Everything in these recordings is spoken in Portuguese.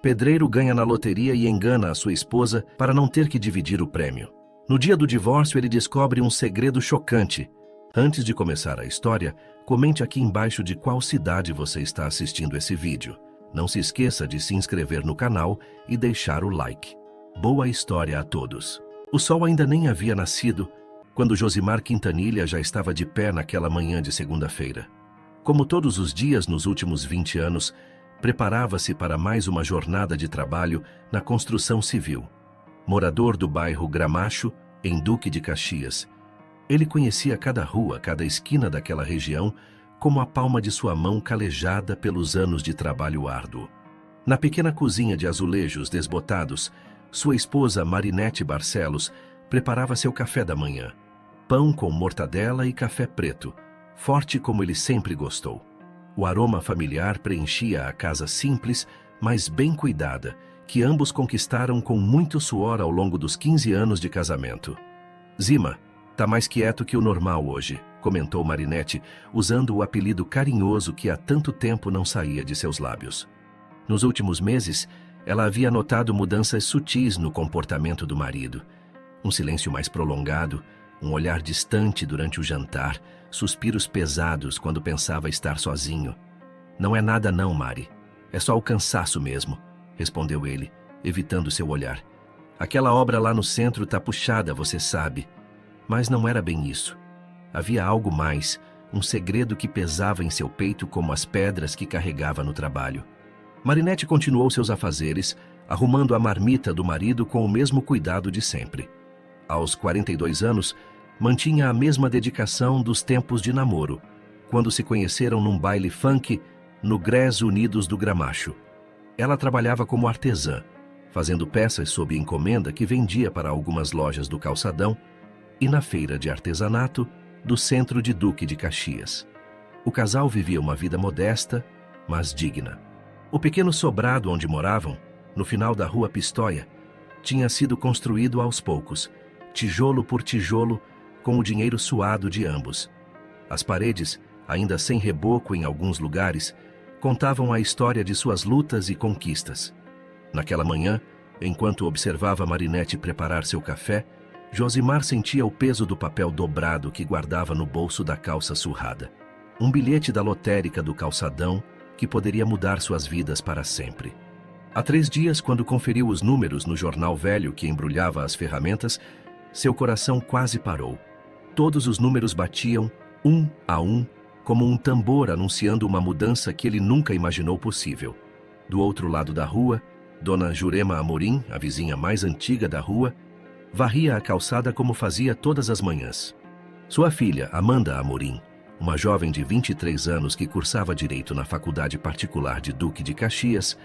Pedreiro ganha na loteria e engana a sua esposa para não ter que dividir o prêmio. No dia do divórcio, ele descobre um segredo chocante. Antes de começar a história, comente aqui embaixo de qual cidade você está assistindo esse vídeo. Não se esqueça de se inscrever no canal e deixar o like. Boa história a todos. O sol ainda nem havia nascido quando Josimar Quintanilha já estava de pé naquela manhã de segunda-feira. Como todos os dias nos últimos 20 anos, preparava-se para mais uma jornada de trabalho na construção civil. Morador do bairro Gramacho, em Duque de Caxias, ele conhecia cada rua, cada esquina daquela região como a palma de sua mão calejada pelos anos de trabalho árduo. Na pequena cozinha de azulejos desbotados, sua esposa Marinete Barcelos preparava seu café da manhã. Pão com mortadela e café preto, forte como ele sempre gostou. O aroma familiar preenchia a casa simples, mas bem cuidada, que ambos conquistaram com muito suor ao longo dos 15 anos de casamento. Zima, tá mais quieto que o normal hoje, comentou Marinete, usando o apelido carinhoso que há tanto tempo não saía de seus lábios. Nos últimos meses, ela havia notado mudanças sutis no comportamento do marido. Um silêncio mais prolongado, um olhar distante durante o jantar, suspiros pesados quando pensava estar sozinho. Não é nada não, Mari. É só o cansaço mesmo, respondeu ele, evitando seu olhar. Aquela obra lá no centro tá puxada, você sabe. Mas não era bem isso. Havia algo mais, um segredo que pesava em seu peito como as pedras que carregava no trabalho. Marinete continuou seus afazeres, arrumando a marmita do marido com o mesmo cuidado de sempre. Aos 42 anos, mantinha a mesma dedicação dos tempos de namoro, quando se conheceram num baile funk no Grés Unidos do Gramacho. Ela trabalhava como artesã, fazendo peças sob encomenda que vendia para algumas lojas do Calçadão e na feira de artesanato do centro de Duque de Caxias. O casal vivia uma vida modesta, mas digna. O pequeno sobrado onde moravam, no final da rua Pistoia, tinha sido construído aos poucos, tijolo por tijolo, com o dinheiro suado de ambos. As paredes, ainda sem reboco em alguns lugares, contavam a história de suas lutas e conquistas. Naquela manhã, enquanto observava Marinete preparar seu café, Josimar sentia o peso do papel dobrado que guardava no bolso da calça surrada. Um bilhete da lotérica do Calçadão que poderia mudar suas vidas para sempre. Há 3 dias, quando conferiu os números no jornal velho que embrulhava as ferramentas, seu coração quase parou. Todos os números batiam, um a um, como um tambor anunciando uma mudança que ele nunca imaginou possível. Do outro lado da rua, Dona Jurema Amorim, a vizinha mais antiga da rua, varria a calçada como fazia todas as manhãs. Sua filha, Amanda Amorim, uma jovem de 23 anos que cursava Direito na Faculdade Particular de Duque de Caxias,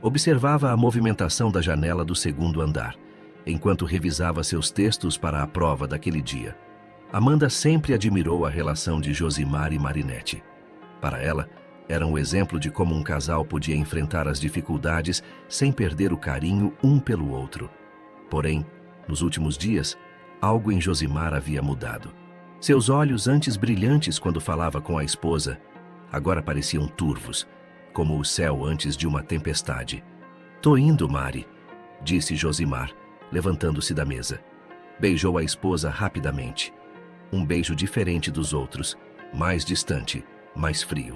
observava a movimentação da janela do 2º andar, enquanto revisava seus textos para a prova daquele dia. Amanda sempre admirou a relação de Josimar e Marinete. Para ela, era um exemplo de como um casal podia enfrentar as dificuldades sem perder o carinho um pelo outro. Porém, nos últimos dias, algo em Josimar havia mudado. Seus olhos, antes brilhantes quando falava com a esposa, agora pareciam turvos, como o céu antes de uma tempestade. "Tô indo, Mari", disse Josimar, levantando-se da mesa. Beijou a esposa rapidamente. Um beijo diferente dos outros, mais distante, mais frio.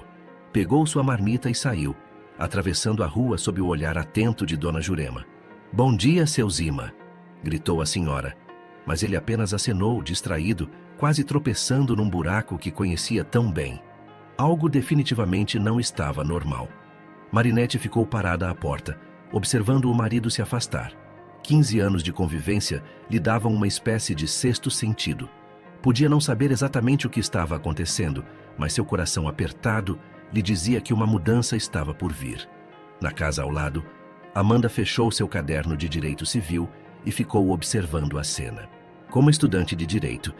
Pegou sua marmita e saiu, atravessando a rua sob o olhar atento de Dona Jurema. "Bom dia, seu Zima", gritou a senhora, mas ele apenas acenou, distraído, quase tropeçando num buraco que conhecia tão bem. Algo definitivamente não estava normal. Marinete ficou parada à porta, observando o marido se afastar. 15 anos de convivência lhe davam uma espécie de sexto sentido. Podia não saber exatamente o que estava acontecendo, mas seu coração apertado lhe dizia que uma mudança estava por vir. Na casa ao lado, Amanda fechou seu caderno de Direito Civil e ficou observando a cena. Como estudante de Direito,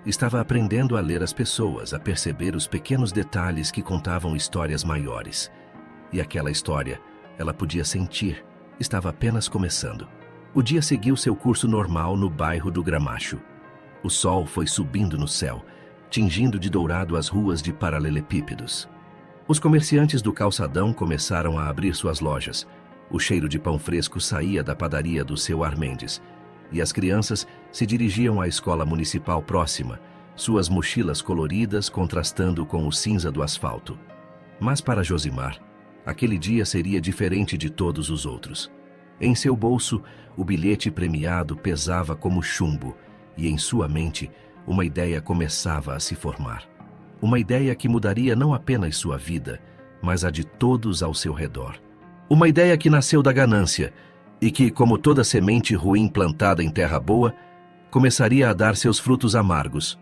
estava aprendendo a ler as pessoas, a perceber os pequenos detalhes que contavam histórias maiores. E aquela história, ela podia sentir, estava apenas começando. O dia seguiu seu curso normal no bairro do Gramacho. O sol foi subindo no céu, tingindo de dourado as ruas de paralelepípedos. Os comerciantes do calçadão começaram a abrir suas lojas. O cheiro de pão fresco saía da padaria do seu Armendes, e as crianças se dirigiam à escola municipal próxima, suas mochilas coloridas contrastando com o cinza do asfalto. Mas para Josimar, aquele dia seria diferente de todos os outros. Em seu bolso, o bilhete premiado pesava como chumbo, e em sua mente, uma ideia começava a se formar. Uma ideia que mudaria não apenas sua vida, mas a de todos ao seu redor. Uma ideia que nasceu da ganância e que, como toda semente ruim plantada em terra boa, começaria a dar seus frutos amargos.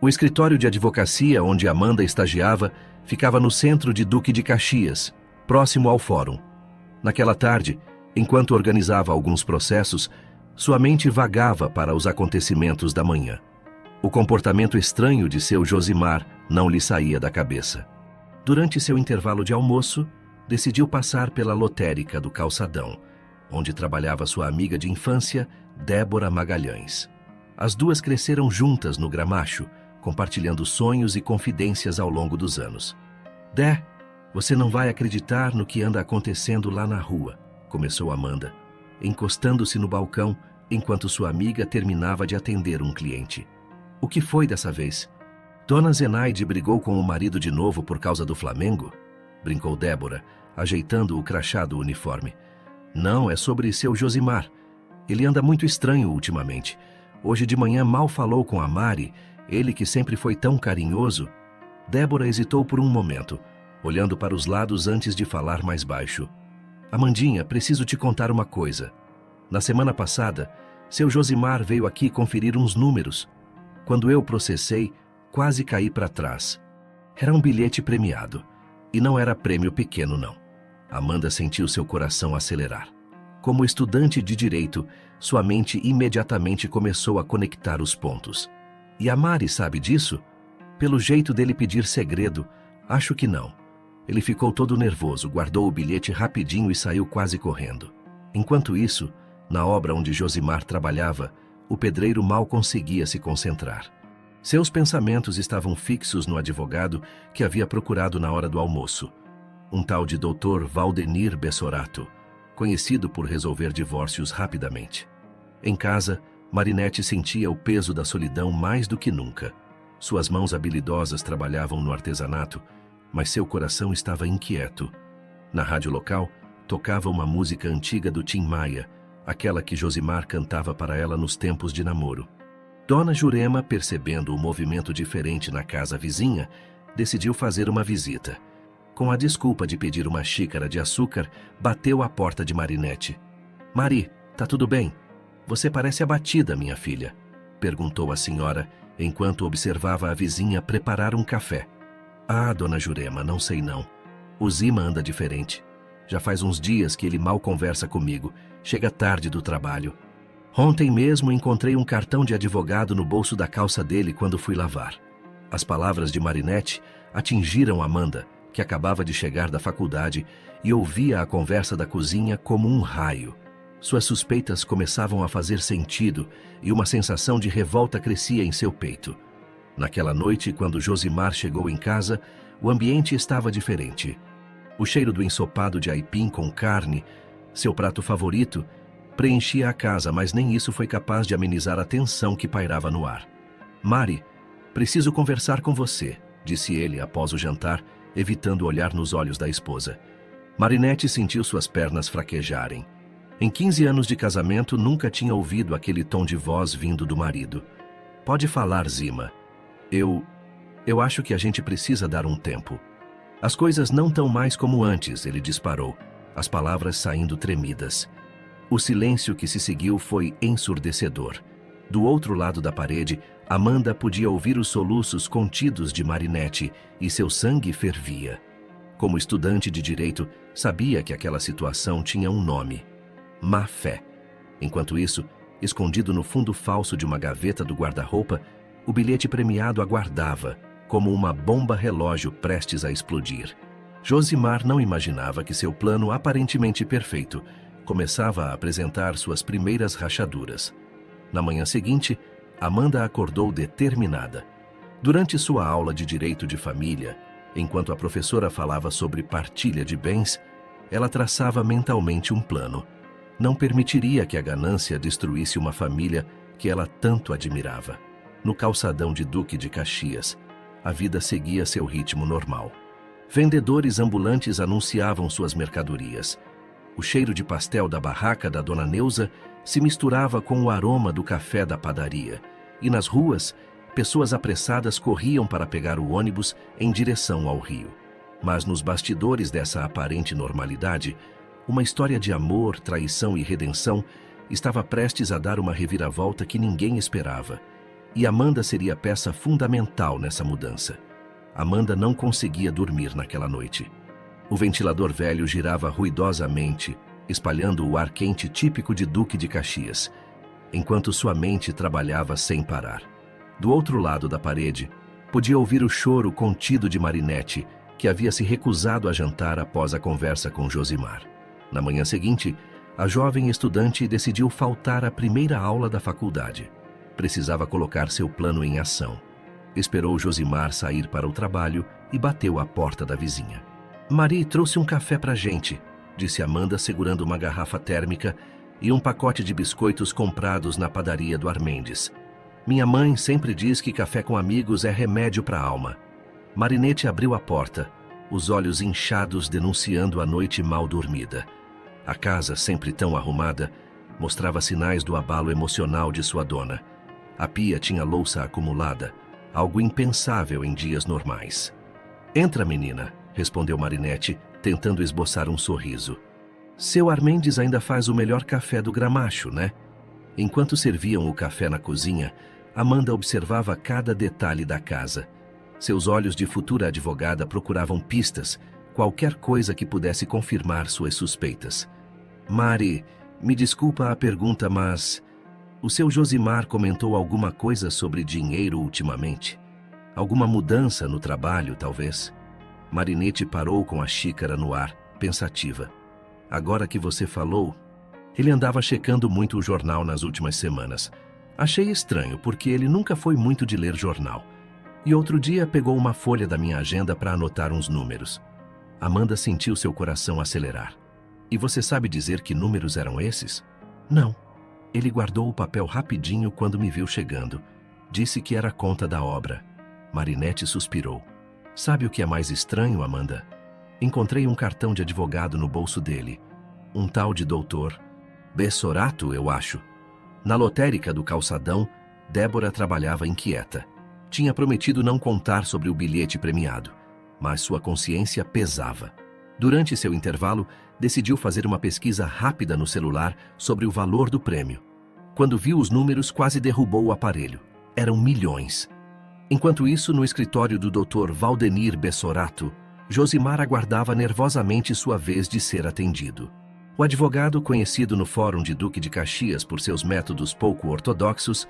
O escritório de advocacia onde Amanda estagiava ficava no centro de Duque de Caxias, próximo ao fórum. Naquela tarde, enquanto organizava alguns processos, sua mente vagava para os acontecimentos da manhã. O comportamento estranho de seu Josimar não lhe saía da cabeça. Durante seu intervalo de almoço, decidiu passar pela lotérica do Calçadão, onde trabalhava sua amiga de infância, Débora Magalhães. As duas cresceram juntas no Gramacho, compartilhando sonhos e confidências ao longo dos anos. Dé, você não vai acreditar no que anda acontecendo lá na rua, começou Amanda, encostando-se no balcão enquanto sua amiga terminava de atender um cliente. O que foi dessa vez? Dona Zenaide brigou com o marido de novo por causa do Flamengo? Brincou Débora, ajeitando o crachá do uniforme. Não, é sobre seu Josimar. Ele anda muito estranho ultimamente. Hoje de manhã mal falou com a Mari, ele que sempre foi tão carinhoso. Débora hesitou por um momento, olhando para os lados antes de falar mais baixo. Amandinha, preciso te contar uma coisa. Na semana passada, seu Josimar veio aqui conferir uns números. Quando eu processei, quase caí para trás. Era um bilhete premiado. E não era prêmio pequeno, não. Amanda sentiu seu coração acelerar. Como estudante de direito, sua mente imediatamente começou a conectar os pontos. E a Mari sabe disso? Pelo jeito dele pedir segredo, acho que não. Ele ficou todo nervoso, guardou o bilhete rapidinho e saiu quase correndo. Enquanto isso, na obra onde Josimar trabalhava, o pedreiro mal conseguia se concentrar. Seus pensamentos estavam fixos no advogado que havia procurado na hora do almoço. Um tal de Dr. Valdenir Bessorato, conhecido por resolver divórcios rapidamente. Em casa, Marinette sentia o peso da solidão mais do que nunca. Suas mãos habilidosas trabalhavam no artesanato, mas seu coração estava inquieto. Na rádio local, tocava uma música antiga do Tim Maia, aquela que Josimar cantava para ela nos tempos de namoro. Dona Jurema, percebendo o movimento diferente na casa vizinha, decidiu fazer uma visita. Com a desculpa de pedir uma xícara de açúcar, bateu à porta de Marinette. Mari, tá tudo bem? Você parece abatida, minha filha, perguntou a senhora, enquanto observava a vizinha preparar um café. Ah, dona Jurema, não sei não. O Zima anda diferente. Já faz uns dias que ele mal conversa comigo, chega tarde do trabalho. Ontem mesmo encontrei um cartão de advogado no bolso da calça dele quando fui lavar. As palavras de Marinette atingiram Amanda, que acabava de chegar da faculdade e ouvia a conversa da cozinha como um raio. Suas suspeitas começavam a fazer sentido e uma sensação de revolta crescia em seu peito. Naquela noite, quando Josimar chegou em casa, o ambiente estava diferente. O cheiro do ensopado de aipim com carne, seu prato favorito, preenchia a casa, mas nem isso foi capaz de amenizar a tensão que pairava no ar. Mari, preciso conversar com você, disse ele após o jantar, evitando olhar nos olhos da esposa. Marinette sentiu suas pernas fraquejarem. Em 15 anos de casamento, nunca tinha ouvido aquele tom de voz vindo do marido. Pode falar, Zima. Eu acho que a gente precisa dar um tempo. As coisas não estão mais como antes, ele disparou, as palavras saindo tremidas. O silêncio que se seguiu foi ensurdecedor. Do outro lado da parede, Amanda podia ouvir os soluços contidos de Marinette e seu sangue fervia. Como estudante de direito, sabia que aquela situação tinha um nome: má fé. Enquanto isso, escondido no fundo falso de uma gaveta do guarda-roupa, o bilhete premiado aguardava, como uma bomba relógio prestes a explodir. Josimar não imaginava que seu plano aparentemente perfeito começava a apresentar suas primeiras rachaduras. Na manhã seguinte, Amanda acordou determinada. Durante sua aula de direito de família, enquanto a professora falava sobre partilha de bens, Ela traçava mentalmente um plano. Não permitiria que a ganância destruísse uma família que ela tanto admirava. No calçadão de Duque de Caxias, a vida seguia seu ritmo normal. Vendedores ambulantes anunciavam suas mercadorias. O cheiro de pastel da barraca da Dona Neuza se misturava com o aroma do café da padaria. E nas ruas, pessoas apressadas corriam para pegar o ônibus em direção ao rio. Mas nos bastidores dessa aparente normalidade, uma história de amor, traição e redenção estava prestes a dar uma reviravolta que ninguém esperava. E Amanda seria peça fundamental nessa mudança. Amanda não conseguia dormir naquela noite. O ventilador velho girava ruidosamente, espalhando o ar quente típico de Duque de Caxias, enquanto sua mente trabalhava sem parar. Do outro lado da parede, podia ouvir o choro contido de Marinette, que havia se recusado a jantar após a conversa com Josimar. Na manhã seguinte, a jovem estudante decidiu faltar à primeira aula da faculdade. Precisava colocar seu plano em ação. Esperou Josimar sair para o trabalho e bateu à porta da vizinha. "Marie trouxe um café pra gente", disse Amanda, segurando uma garrafa térmica e um pacote de biscoitos comprados na padaria do Armendes. "Minha mãe sempre diz que café com amigos é remédio para a alma." Marinette abriu a porta, os olhos inchados denunciando a noite mal dormida. A casa, sempre tão arrumada, mostrava sinais do abalo emocional de sua dona. A pia tinha louça acumulada, algo impensável em dias normais. "Entra, menina", respondeu Marinette, tentando esboçar um sorriso. "Seu Armendes ainda faz o melhor café do Gramacho, né?" Enquanto serviam o café na cozinha, Amanda observava cada detalhe da casa. Seus olhos de futura advogada procuravam pistas, qualquer coisa que pudesse confirmar suas suspeitas. "Mari, me desculpa a pergunta, mas o seu Josimar comentou alguma coisa sobre dinheiro ultimamente? Alguma mudança no trabalho, talvez?" Marinette parou com a xícara no ar, pensativa. "Agora que você falou, ele andava checando muito o jornal nas últimas semanas. Achei estranho, porque ele nunca foi muito de ler jornal. E outro dia pegou uma folha da minha agenda para anotar uns números." Amanda sentiu seu coração acelerar. "E você sabe dizer que números eram esses?" "Não." Ele guardou o papel rapidinho quando me viu chegando. Disse que era a conta da obra. Marinette suspirou. "Sabe o que é mais estranho, Amanda? Encontrei um cartão de advogado no bolso dele. Um tal de doutor Bessorato, eu acho." Na lotérica do calçadão, Débora trabalhava inquieta. Tinha prometido não contar sobre o bilhete premiado, mas sua consciência pesava. Durante seu intervalo, decidiu fazer uma pesquisa rápida no celular sobre o valor do prêmio. Quando viu os números, quase derrubou o aparelho. Eram milhões. Enquanto isso, no escritório do Dr. Valdenir Bessorato, Josimar aguardava nervosamente sua vez de ser atendido. O advogado, conhecido no Fórum de Duque de Caxias por seus métodos pouco ortodoxos,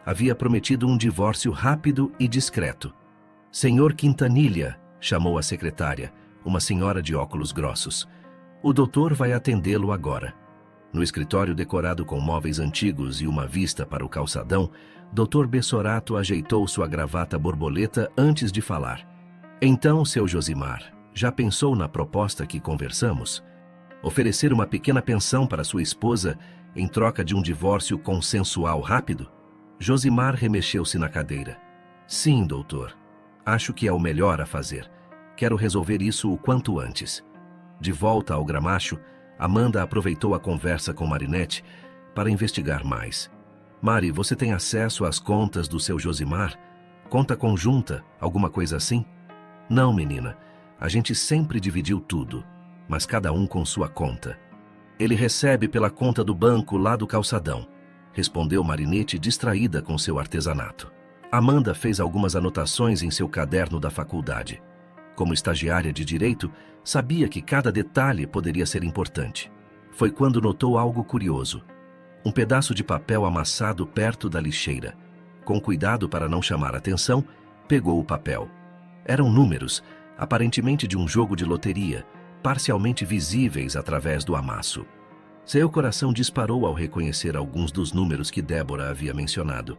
havia prometido um divórcio rápido e discreto. "Senhor Quintanilha", chamou a secretária, uma senhora de óculos grossos. "O doutor vai atendê-lo agora." No escritório decorado com móveis antigos e uma vista para o calçadão, Dr. Bessorato ajeitou sua gravata borboleta antes de falar. "Então, seu Josimar, já pensou na proposta que conversamos? Oferecer uma pequena pensão para sua esposa em troca de um divórcio consensual rápido?" Josimar remexeu-se na cadeira. "Sim, doutor. Acho que é o melhor a fazer. Quero resolver isso o quanto antes." De volta ao Gramacho, Amanda aproveitou a conversa com Marinette para investigar mais. "Mari, você tem acesso às contas do seu Josimar? Conta conjunta, alguma coisa assim?" "Não, menina. A gente sempre dividiu tudo, mas cada um com sua conta. Ele recebe pela conta do banco lá do calçadão", respondeu Marinette, distraída com seu artesanato. Amanda fez algumas anotações em seu caderno da faculdade. Como estagiária de direito, sabia que cada detalhe poderia ser importante. Foi quando notou algo curioso. Um pedaço de papel amassado perto da lixeira. Com cuidado para não chamar atenção, pegou o papel. Eram números, aparentemente de um jogo de loteria, parcialmente visíveis através do amasso. Seu coração disparou ao reconhecer alguns dos números que Débora havia mencionado.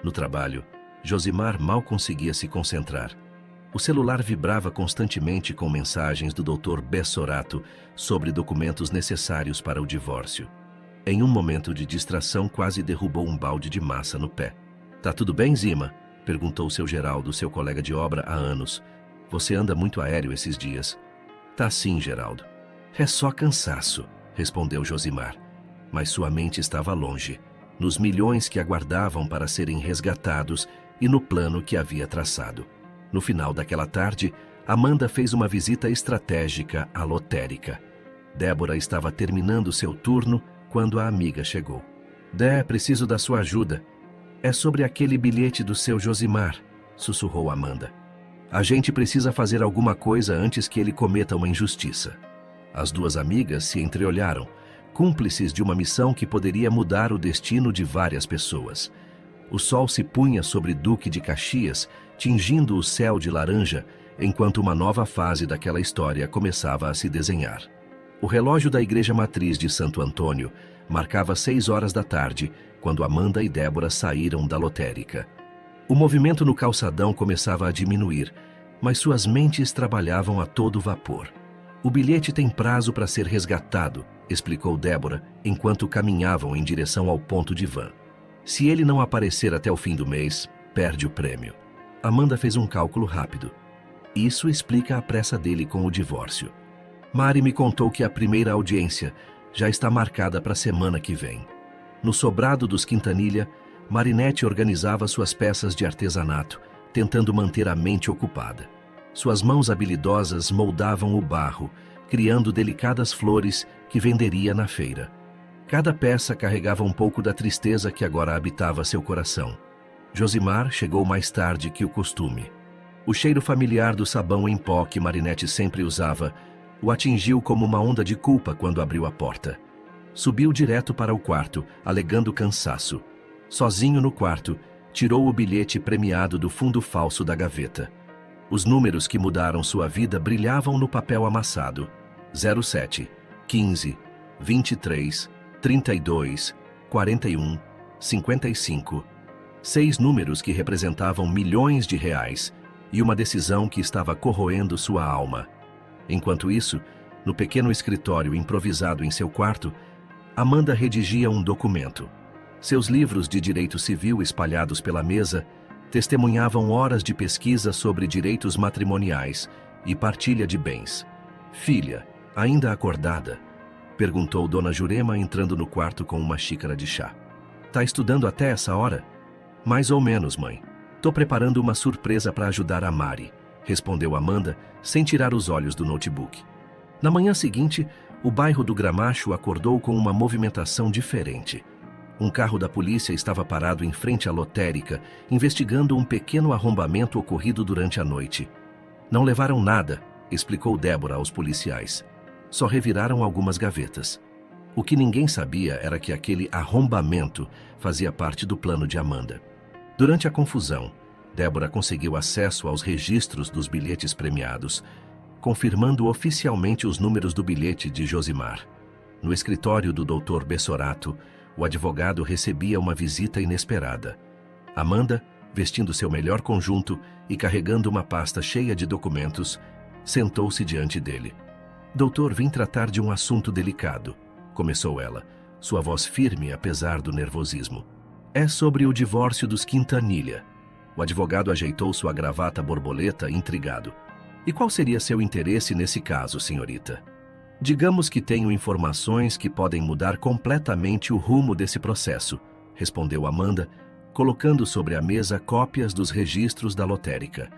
No trabalho, Josimar mal conseguia se concentrar. O celular vibrava constantemente com mensagens do Dr. Bessorato sobre documentos necessários para o divórcio. Em um momento de distração, quase derrubou um balde de massa no pé. "Tá tudo bem, Zima?" perguntou seu Geraldo, seu colega de obra há anos. "Você anda muito aéreo esses dias." "Tá sim, Geraldo." "É só cansaço", respondeu Josimar. Mas sua mente estava longe, nos milhões que aguardavam para serem resgatados e no plano que havia traçado. No final daquela tarde, Amanda fez uma visita estratégica à lotérica. Débora estava terminando seu turno quando a amiga chegou. "Dé, preciso da sua ajuda. É sobre aquele bilhete do seu Josimar", sussurrou Amanda. "A gente precisa fazer alguma coisa antes que ele cometa uma injustiça." As duas amigas se entreolharam, cúmplices de uma missão que poderia mudar o destino de várias pessoas. O sol se punha sobre Duque de Caxias, tingindo o céu de laranja, enquanto uma nova fase daquela história começava a se desenhar. O relógio da Igreja Matriz de Santo Antônio marcava 6 horas da tarde, quando Amanda e Débora saíram da lotérica. O movimento no calçadão começava a diminuir, mas suas mentes trabalhavam a todo vapor. "O bilhete tem prazo para ser resgatado", explicou Débora, enquanto caminhavam em direção ao ponto de van. "Se ele não aparecer até o fim do mês, perde o prêmio." Amanda fez um cálculo rápido. Isso explica a pressa dele com o divórcio. "Mari me contou que a primeira audiência já está marcada para a semana que vem." No sobrado dos Quintanilha, Marinette organizava suas peças de artesanato, tentando manter a mente ocupada. Suas mãos habilidosas moldavam o barro, criando delicadas flores que venderia na feira. Cada peça carregava um pouco da tristeza que agora habitava seu coração. Josimar chegou mais tarde que o costume. O cheiro familiar do sabão em pó que Marinette sempre usava o atingiu como uma onda de culpa quando abriu a porta. Subiu direto para o quarto, alegando cansaço. Sozinho no quarto, tirou o bilhete premiado do fundo falso da gaveta. Os números que mudaram sua vida brilhavam no papel amassado. 07, 15, 23, 32, 41, 55. 6 números que representavam milhões de reais e uma decisão que estava corroendo sua alma. Enquanto isso, no pequeno escritório improvisado em seu quarto, Amanda redigia um documento. Seus livros de direito civil espalhados pela mesa testemunhavam horas de pesquisa sobre direitos matrimoniais e partilha de bens. "Filha, ainda acordada?" perguntou Dona Jurema entrando no quarto com uma xícara de chá. "Tá estudando até essa hora?" "Mais ou menos, mãe. Tô preparando uma surpresa para ajudar a Mari", respondeu Amanda, sem tirar os olhos do notebook. Na manhã seguinte, o bairro do Gramacho acordou com uma movimentação diferente. Um carro da polícia estava parado em frente à lotérica, investigando um pequeno arrombamento ocorrido durante a noite. "Não levaram nada", explicou Débora aos policiais. "Só reviraram algumas gavetas." O que ninguém sabia era que aquele arrombamento fazia parte do plano de Amanda. Durante a confusão, Débora conseguiu acesso aos registros dos bilhetes premiados, confirmando oficialmente os números do bilhete de Josimar. No escritório do Dr. Bessorato, o advogado recebia uma visita inesperada. Amanda, vestindo seu melhor conjunto e carregando uma pasta cheia de documentos, sentou-se diante dele. "Doutor, vim tratar de um assunto delicado", começou ela, sua voz firme apesar do nervosismo. "É sobre o divórcio dos Quintanilha." O advogado ajeitou sua gravata borboleta, intrigado. "E qual seria seu interesse nesse caso, senhorita?" "Digamos que tenho informações que podem mudar completamente o rumo desse processo", respondeu Amanda, colocando sobre a mesa cópias dos registros da lotérica.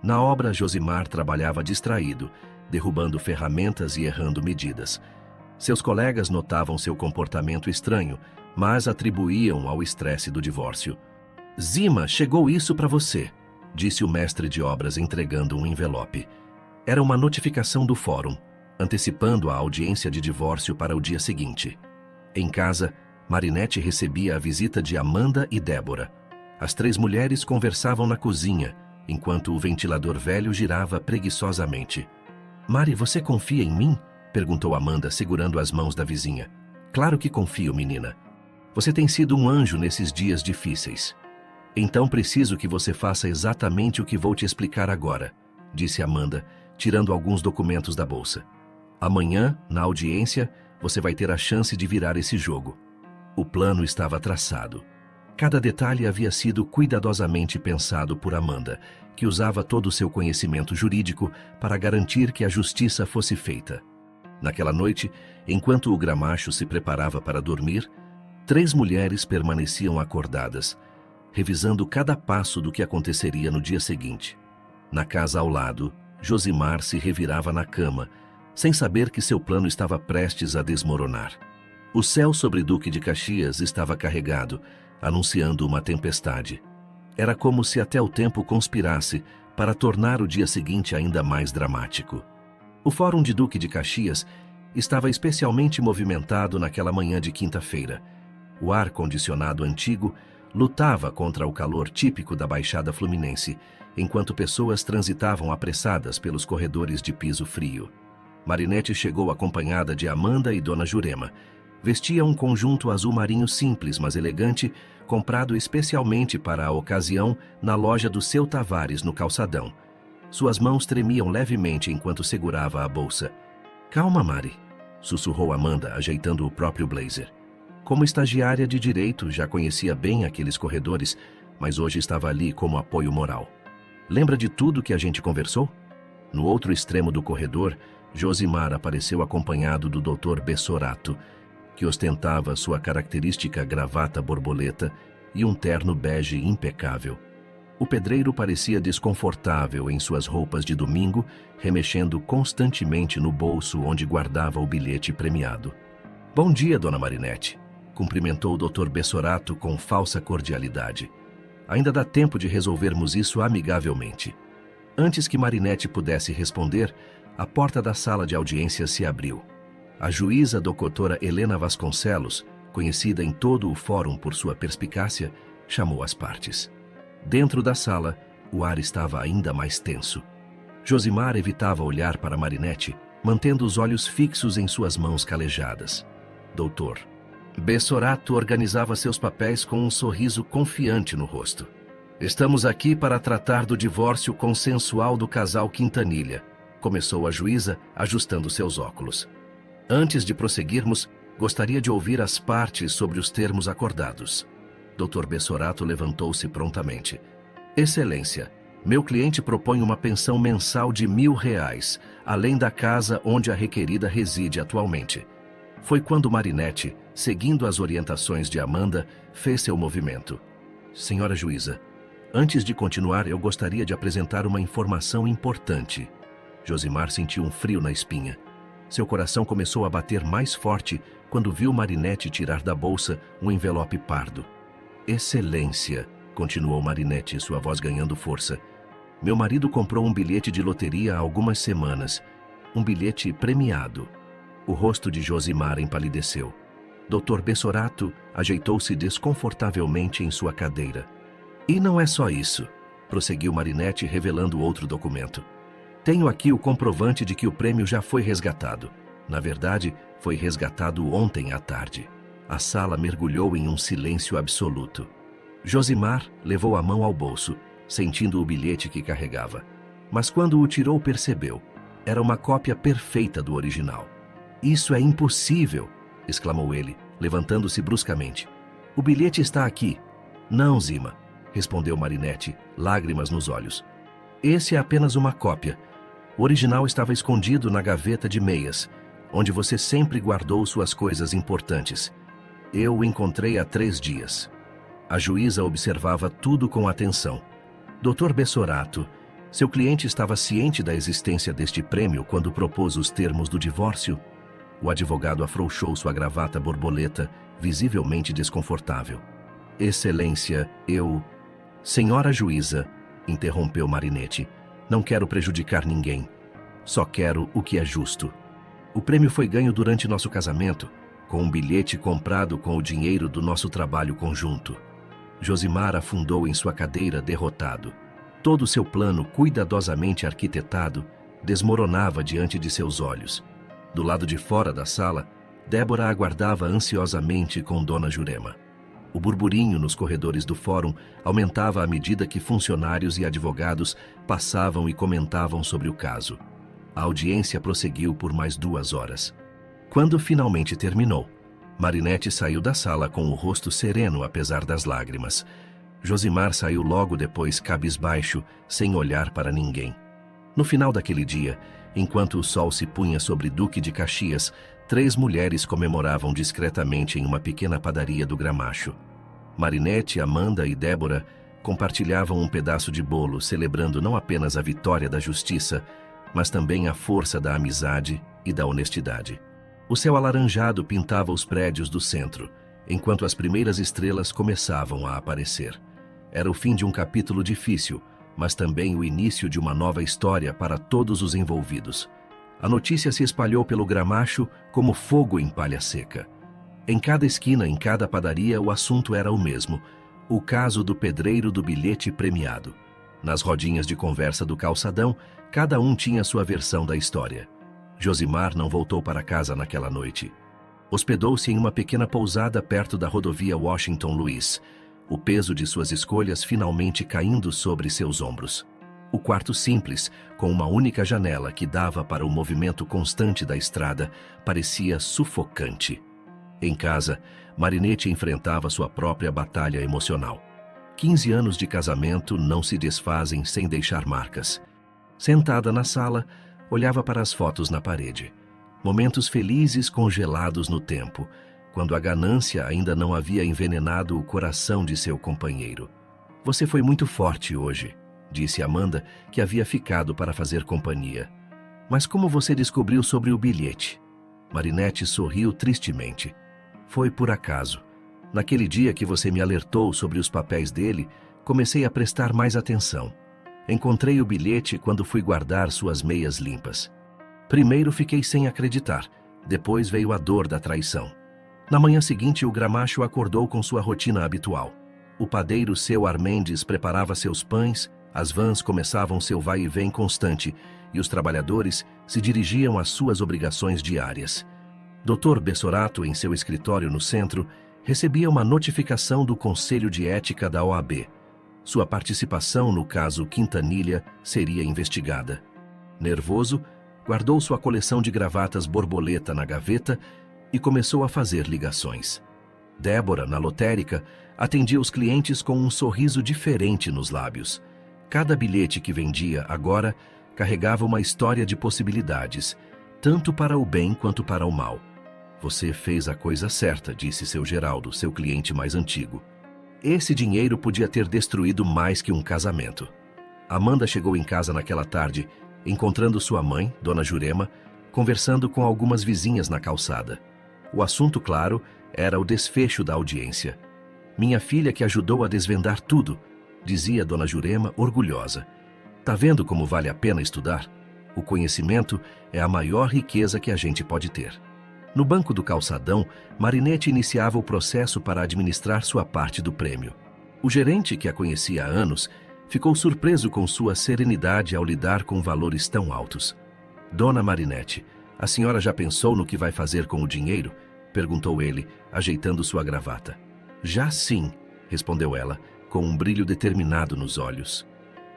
Na obra, Josimar trabalhava distraído, derrubando ferramentas e errando medidas. Seus colegas notavam seu comportamento estranho, mas atribuíam ao estresse do divórcio. "Zima, chegou isso para você", disse o mestre de obras entregando um envelope. Era uma notificação do fórum, antecipando a audiência de divórcio para o dia seguinte. Em casa, Marinette recebia a visita de Amanda e Débora. As 3 mulheres conversavam na cozinha, enquanto o ventilador velho girava preguiçosamente. "Mari, você confia em mim?" perguntou Amanda, segurando as mãos da vizinha. "Claro que confio, menina. Você tem sido um anjo nesses dias difíceis. Então preciso que você faça exatamente o que vou te explicar agora", disse Amanda, tirando alguns documentos da bolsa. Amanhã, na audiência, você vai ter a chance de virar esse jogo. O plano estava traçado. Cada detalhe havia sido cuidadosamente pensado por Amanda, que usava todo o seu conhecimento jurídico para garantir que a justiça fosse feita. Naquela noite, enquanto o Gramacho se preparava para dormir, 3 mulheres permaneciam acordadas, revisando cada passo do que aconteceria no dia seguinte. Na casa ao lado, Josimar se revirava na cama, sem saber que seu plano estava prestes a desmoronar. O céu sobre Duque de Caxias estava carregado, anunciando uma tempestade. Era como se até o tempo conspirasse para tornar o dia seguinte ainda mais dramático. O Fórum de Duque de Caxias estava especialmente movimentado naquela manhã de quinta-feira. O ar-condicionado antigo lutava contra o calor típico da Baixada Fluminense, enquanto pessoas transitavam apressadas pelos corredores de piso frio. Marinete chegou acompanhada de Amanda e Dona Jurema. Vestia um conjunto azul marinho simples, mas elegante, comprado especialmente para a ocasião na loja do Seu Tavares, no Calçadão. Suas mãos tremiam levemente enquanto segurava a bolsa. "Calma, Mari", sussurrou Amanda, ajeitando o próprio blazer. Como estagiária de direito, já conhecia bem aqueles corredores, mas hoje estava ali como apoio moral. "Lembra de tudo que a gente conversou?" No outro extremo do corredor, Josimar apareceu acompanhado do Dr. Bessorato, que ostentava sua característica gravata borboleta e um terno bege impecável. O pedreiro parecia desconfortável em suas roupas de domingo, remexendo constantemente no bolso onde guardava o bilhete premiado. "Bom dia, Dona Marinete", cumprimentou o Dr. Bessorato com falsa cordialidade. "Ainda dá tempo de resolvermos isso amigavelmente." Antes que Marinete pudesse responder, a porta da sala de audiência se abriu. A juíza doutora Helena Vasconcelos, conhecida em todo o fórum por sua perspicácia, chamou as partes. Dentro da sala, o ar estava ainda mais tenso. Josimar evitava olhar para Marinete, mantendo os olhos fixos em suas mãos calejadas. Doutor Bessorato organizava seus papéis com um sorriso confiante no rosto. "Estamos aqui para tratar do divórcio consensual do casal Quintanilha", começou a juíza, ajustando seus óculos. "Antes de prosseguirmos, gostaria de ouvir as partes sobre os termos acordados." Dr. Bessorato levantou-se prontamente. "Excelência, meu cliente propõe uma pensão mensal de R$ 1.000, além da casa onde a requerida reside atualmente." Foi quando Marinete, seguindo as orientações de Amanda, fez seu movimento. "Senhora juíza, antes de continuar, eu gostaria de apresentar uma informação importante." Josimar sentiu um frio na espinha. Seu coração começou a bater mais forte quando viu Marinete tirar da bolsa um envelope pardo. "Excelência", continuou Marinete, sua voz ganhando força. "Meu marido comprou um bilhete de loteria há algumas semanas. Um bilhete premiado." O rosto de Josimar empalideceu. Dr. Bessorato ajeitou-se desconfortavelmente em sua cadeira. "E não é só isso", prosseguiu Marinete, revelando outro documento. "Tenho aqui o comprovante de que o prêmio já foi resgatado. Na verdade, foi resgatado ontem à tarde." A sala mergulhou em um silêncio absoluto. Josimar levou a mão ao bolso, sentindo o bilhete que carregava. Mas quando o tirou, percebeu. Era uma cópia perfeita do original. "Isso é impossível!" exclamou ele, levantando-se bruscamente. "O bilhete está aqui." "Não, Zima", respondeu Marinete, lágrimas nos olhos. "Esse é apenas uma cópia. O original estava escondido na gaveta de meias, onde você sempre guardou suas coisas importantes. Eu o encontrei há 3 dias." A juíza observava tudo com atenção. "Dr. Bessorato, seu cliente estava ciente da existência deste prêmio quando propôs os termos do divórcio?" O advogado afrouxou sua gravata borboleta, visivelmente desconfortável. "Excelência, eu..." "Senhora juíza", interrompeu Marinete, "não quero prejudicar ninguém. Só quero o que é justo. O prêmio foi ganho durante nosso casamento, com um bilhete comprado com o dinheiro do nosso trabalho conjunto." Josimar afundou em sua cadeira, derrotado. Todo seu plano, cuidadosamente arquitetado, desmoronava diante de seus olhos. Do lado de fora da sala, Débora aguardava ansiosamente com Dona Jurema. O burburinho nos corredores do fórum aumentava à medida que funcionários e advogados passavam e comentavam sobre o caso. A audiência prosseguiu por mais 2 horas. Quando finalmente terminou, Marinette saiu da sala com o rosto sereno apesar das lágrimas. Josimar saiu logo depois cabisbaixo, sem olhar para ninguém. No final daquele dia, enquanto o sol se punha sobre Duque de Caxias, 3 mulheres comemoravam discretamente em uma pequena padaria do Gramacho. Marinette, Amanda e Débora compartilhavam um pedaço de bolo, celebrando não apenas a vitória da justiça, mas também a força da amizade e da honestidade. O céu alaranjado pintava os prédios do centro, enquanto as primeiras estrelas começavam a aparecer. Era o fim de um capítulo difícil, mas também o início de uma nova história para todos os envolvidos. A notícia se espalhou pelo Gramacho como fogo em palha seca. Em cada esquina, em cada padaria, o assunto era o mesmo: o caso do pedreiro do bilhete premiado. Nas rodinhas de conversa do calçadão, cada um tinha sua versão da história. Josimar não voltou para casa naquela noite. Hospedou-se em uma pequena pousada perto da rodovia Washington Luiz, o peso de suas escolhas finalmente caindo sobre seus ombros. O quarto simples, com uma única janela que dava para o movimento constante da estrada, parecia sufocante. Em casa, Marinette enfrentava sua própria batalha emocional. 15 anos de casamento não se desfazem sem deixar marcas. Sentada na sala, olhava para as fotos na parede. Momentos felizes congelados no tempo, quando a ganância ainda não havia envenenado o coração de seu companheiro. "Você foi muito forte hoje", disse Amanda, que havia ficado para fazer companhia. "Mas como você descobriu sobre o bilhete?" Marinette sorriu tristemente. "Foi por acaso. Naquele dia que você me alertou sobre os papéis dele, comecei a prestar mais atenção. Encontrei o bilhete quando fui guardar suas meias limpas. Primeiro fiquei sem acreditar, depois veio a dor da traição. Na manhã seguinte, o Gramacho acordou com sua rotina habitual. O padeiro seu Armendes preparava seus pães, as vans começavam seu vai e vem constante e os trabalhadores se dirigiam às suas obrigações diárias. Dr. Bessorato, em seu escritório no centro, recebia uma notificação do Conselho de Ética da OAB. Sua participação no caso Quintanilha seria investigada. Nervoso, guardou sua coleção de gravatas borboleta na gaveta e começou a fazer ligações. Débora, na lotérica, atendia os clientes com um sorriso diferente nos lábios. Cada bilhete que vendia agora carregava uma história de possibilidades, tanto para o bem quanto para o mal. "Você fez a coisa certa", disse seu Geraldo, seu cliente mais antigo. Esse dinheiro podia ter destruído mais que um casamento. Amanda chegou em casa naquela tarde, encontrando sua mãe, Dona Jurema, conversando com algumas vizinhas na calçada. O assunto, claro, era o desfecho da audiência. "Minha filha que ajudou a desvendar tudo", dizia Dona Jurema, orgulhosa. "Tá vendo como vale a pena estudar? O conhecimento é a maior riqueza que a gente pode ter." No banco do calçadão, Marinette iniciava o processo para administrar sua parte do prêmio. O gerente, que a conhecia há anos, ficou surpreso com sua serenidade ao lidar com valores tão altos. "Dona Marinette, a senhora já pensou no que vai fazer com o dinheiro?" perguntou ele, ajeitando sua gravata. "Já sim", respondeu ela, com um brilho determinado nos olhos.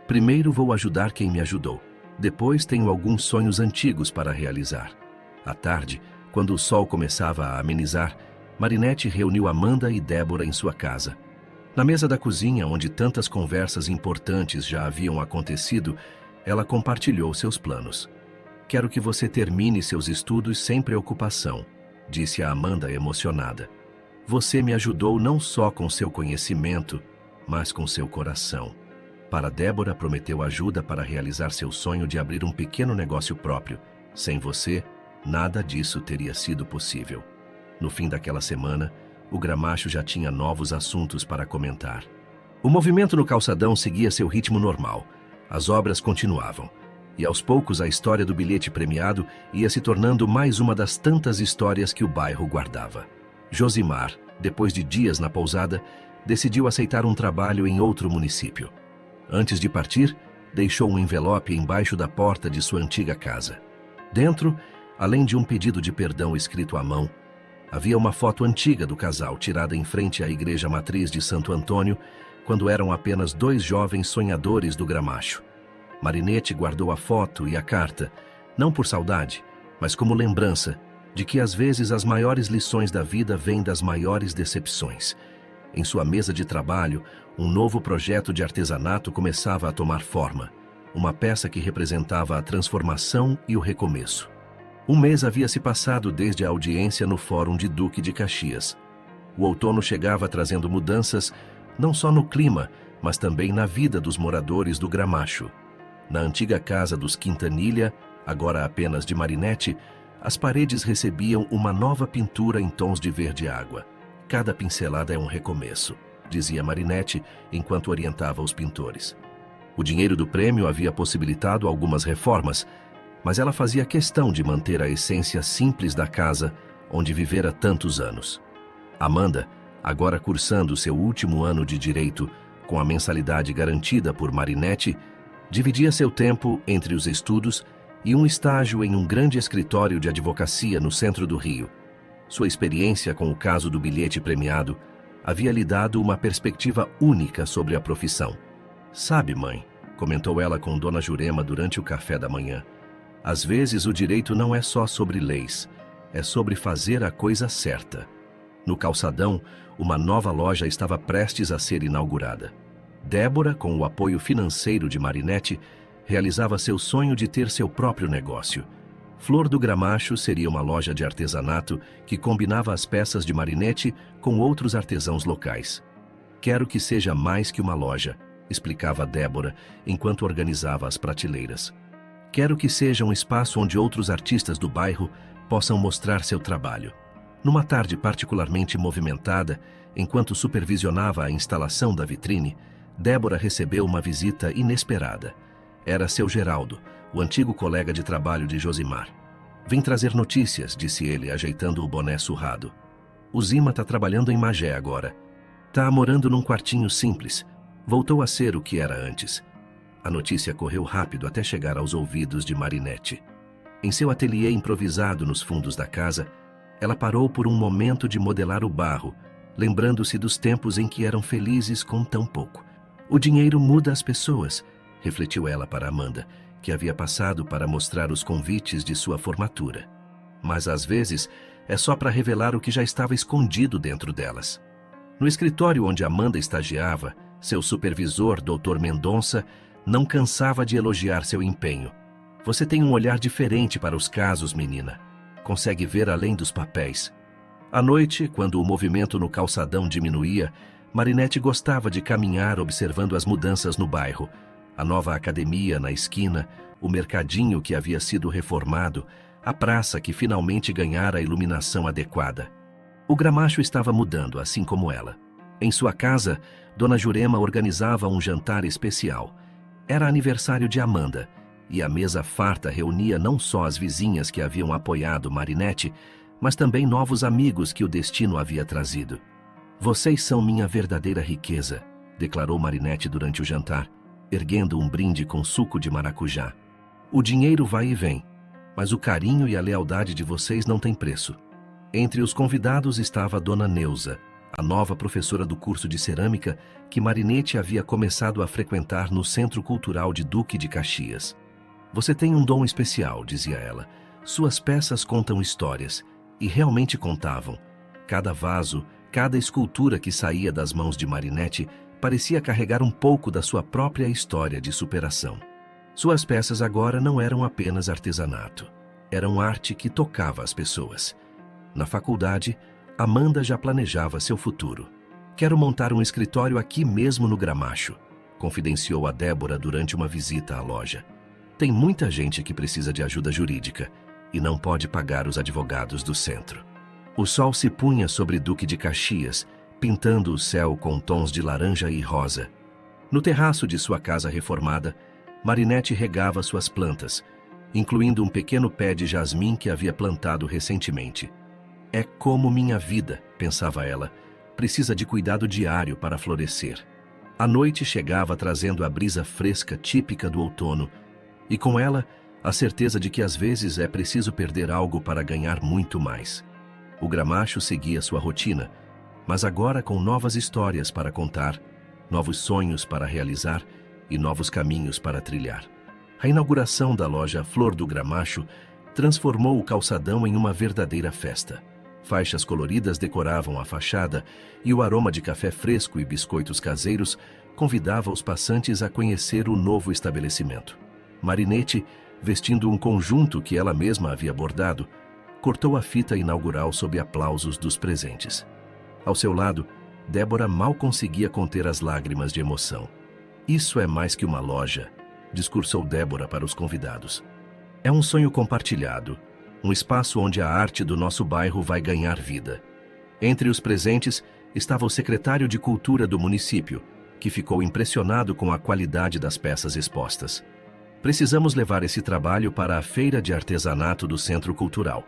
"Primeiro vou ajudar quem me ajudou. Depois tenho alguns sonhos antigos para realizar." À tarde, quando o sol começava a amenizar, Marinette reuniu Amanda e Débora em sua casa. Na mesa da cozinha, onde tantas conversas importantes já haviam acontecido, ela compartilhou seus planos. "Quero que você termine seus estudos sem preocupação", disse a Amanda emocionada. "Você me ajudou não só com seu conhecimento, mas com seu coração." Para Débora, prometeu ajuda para realizar seu sonho de abrir um pequeno negócio próprio. "Sem você, nada disso teria sido possível." No fim daquela semana, o Gramacho já tinha novos assuntos para comentar. O movimento no calçadão seguia seu ritmo normal. As obras continuavam. E aos poucos a história do bilhete premiado ia se tornando mais uma das tantas histórias que o bairro guardava. Josimar, depois de dias na pousada, decidiu aceitar um trabalho em outro município. Antes de partir, deixou um envelope embaixo da porta de sua antiga casa. Dentro, além de um pedido de perdão escrito à mão, Havia uma foto antiga do casal tirada em frente à igreja matriz de Santo Antônio, quando eram apenas dois jovens sonhadores do Gramacho. Marinette guardou a foto e a carta, não por saudade, mas como lembrança de que às vezes as maiores lições da vida vêm das maiores decepções. Em sua mesa de trabalho, um novo projeto de artesanato começava a tomar forma, uma peça que representava a transformação e o recomeço. Um mês havia se passado desde a audiência no Fórum de Duque de Caxias. O outono chegava trazendo mudanças, não só no clima, mas também na vida dos moradores do Gramacho. Na antiga casa dos Quintanilha, agora apenas de Marinette, as paredes recebiam uma nova pintura em tons de verde-água. Cada pincelada é um recomeço, dizia Marinette enquanto orientava os pintores. O dinheiro do prêmio havia possibilitado algumas reformas, mas ela fazia questão de manter a essência simples da casa onde vivera tantos anos. Amanda, agora cursando seu último ano de direito, com a mensalidade garantida por Marinette, dividia seu tempo entre os estudos e um estágio em um grande escritório de advocacia no centro do Rio. Sua experiência com o caso do bilhete premiado havia lhe dado uma perspectiva única sobre a profissão. "Sabe, mãe", comentou ela com Dona Jurema durante o café da manhã, "às vezes o direito não é só sobre leis, é sobre fazer a coisa certa." No calçadão, uma nova loja estava prestes a ser inaugurada. Débora, com o apoio financeiro de Marinette, realizava seu sonho de ter seu próprio negócio. Flor do Gramacho seria uma loja de artesanato que combinava as peças de Marinette com outros artesãos locais. "Quero que seja mais que uma loja", explicava Débora enquanto organizava as prateleiras. "Quero que seja um espaço onde outros artistas do bairro possam mostrar seu trabalho." Numa tarde particularmente movimentada, enquanto supervisionava a instalação da vitrine, Débora recebeu uma visita inesperada. Era seu Geraldo, o antigo colega de trabalho de Josimar. "Vim trazer notícias", disse ele, ajeitando o boné surrado. "O Zima tá trabalhando em Magé agora. Tá morando num quartinho simples. Voltou a ser o que era antes." A notícia correu rápido até chegar aos ouvidos de Marinette. Em seu ateliê improvisado nos fundos da casa, ela parou por um momento de modelar o barro, lembrando-se dos tempos em que eram felizes com tão pouco. "O dinheiro muda as pessoas", refletiu ela para Amanda, que havia passado para mostrar os convites de sua formatura. Mas às vezes é só para revelar o que já estava escondido dentro delas. No escritório onde Amanda estagiava, seu supervisor, Dr. Mendonça, não cansava de elogiar seu empenho. "Você tem um olhar diferente para os casos, menina. Consegue ver além dos papéis." À noite, quando o movimento no calçadão diminuía, Marinette gostava de caminhar observando as mudanças no bairro. A nova academia na esquina, o mercadinho que havia sido reformado, a praça que finalmente ganhara a iluminação adequada. O Gramacho estava mudando, assim como ela. Em sua casa, Dona Jurema organizava um jantar especial. Era aniversário de Amanda, e a mesa farta reunia não só as vizinhas que haviam apoiado Marinette, mas também novos amigos que o destino havia trazido. "Vocês são minha verdadeira riqueza", declarou Marinette durante o jantar, erguendo um brinde com suco de maracujá. "O dinheiro vai e vem, mas o carinho e a lealdade de vocês não têm preço." Entre os convidados estava Dona Neuza, a nova professora do curso de cerâmica que Marinette havia começado a frequentar no Centro Cultural de Duque de Caxias. "Você tem um dom especial", dizia ela. "Suas peças contam histórias, e realmente contavam. Cada vaso, cada escultura que saía das mãos de Marinette parecia carregar um pouco da sua própria história de superação." Suas peças agora não eram apenas artesanato. Eram arte que tocava as pessoas. Na faculdade, Amanda já planejava seu futuro. "Quero montar um escritório aqui mesmo no Gramacho", confidenciou a Débora durante uma visita à loja. "Tem muita gente que precisa de ajuda jurídica e não pode pagar os advogados do centro." O sol se punha sobre Duque de Caxias, pintando o céu com tons de laranja e rosa. No terraço de sua casa reformada, Marinette regava suas plantas, incluindo um pequeno pé de jasmim que havia plantado recentemente. "É como minha vida", pensava ela, "precisa de cuidado diário para florescer." A noite chegava trazendo a brisa fresca típica do outono, e com ela, a certeza de que às vezes é preciso perder algo para ganhar muito mais. O Gramacho seguia sua rotina, mas agora com novas histórias para contar, novos sonhos para realizar e novos caminhos para trilhar. A inauguração da loja Flor do Gramacho transformou o calçadão em uma verdadeira festa. Faixas coloridas decoravam a fachada e o aroma de café fresco e biscoitos caseiros convidava os passantes a conhecer o novo estabelecimento. Marinette, vestindo um conjunto que ela mesma havia bordado, cortou a fita inaugural sob aplausos dos presentes. Ao seu lado, Débora mal conseguia conter as lágrimas de emoção. "Isso é mais que uma loja", discursou Débora para os convidados. "É um sonho compartilhado, um espaço onde a arte do nosso bairro vai ganhar vida." Entre os presentes estava o secretário de Cultura do município, que ficou impressionado com a qualidade das peças expostas. "Precisamos levar esse trabalho para a feira de artesanato do Centro Cultural",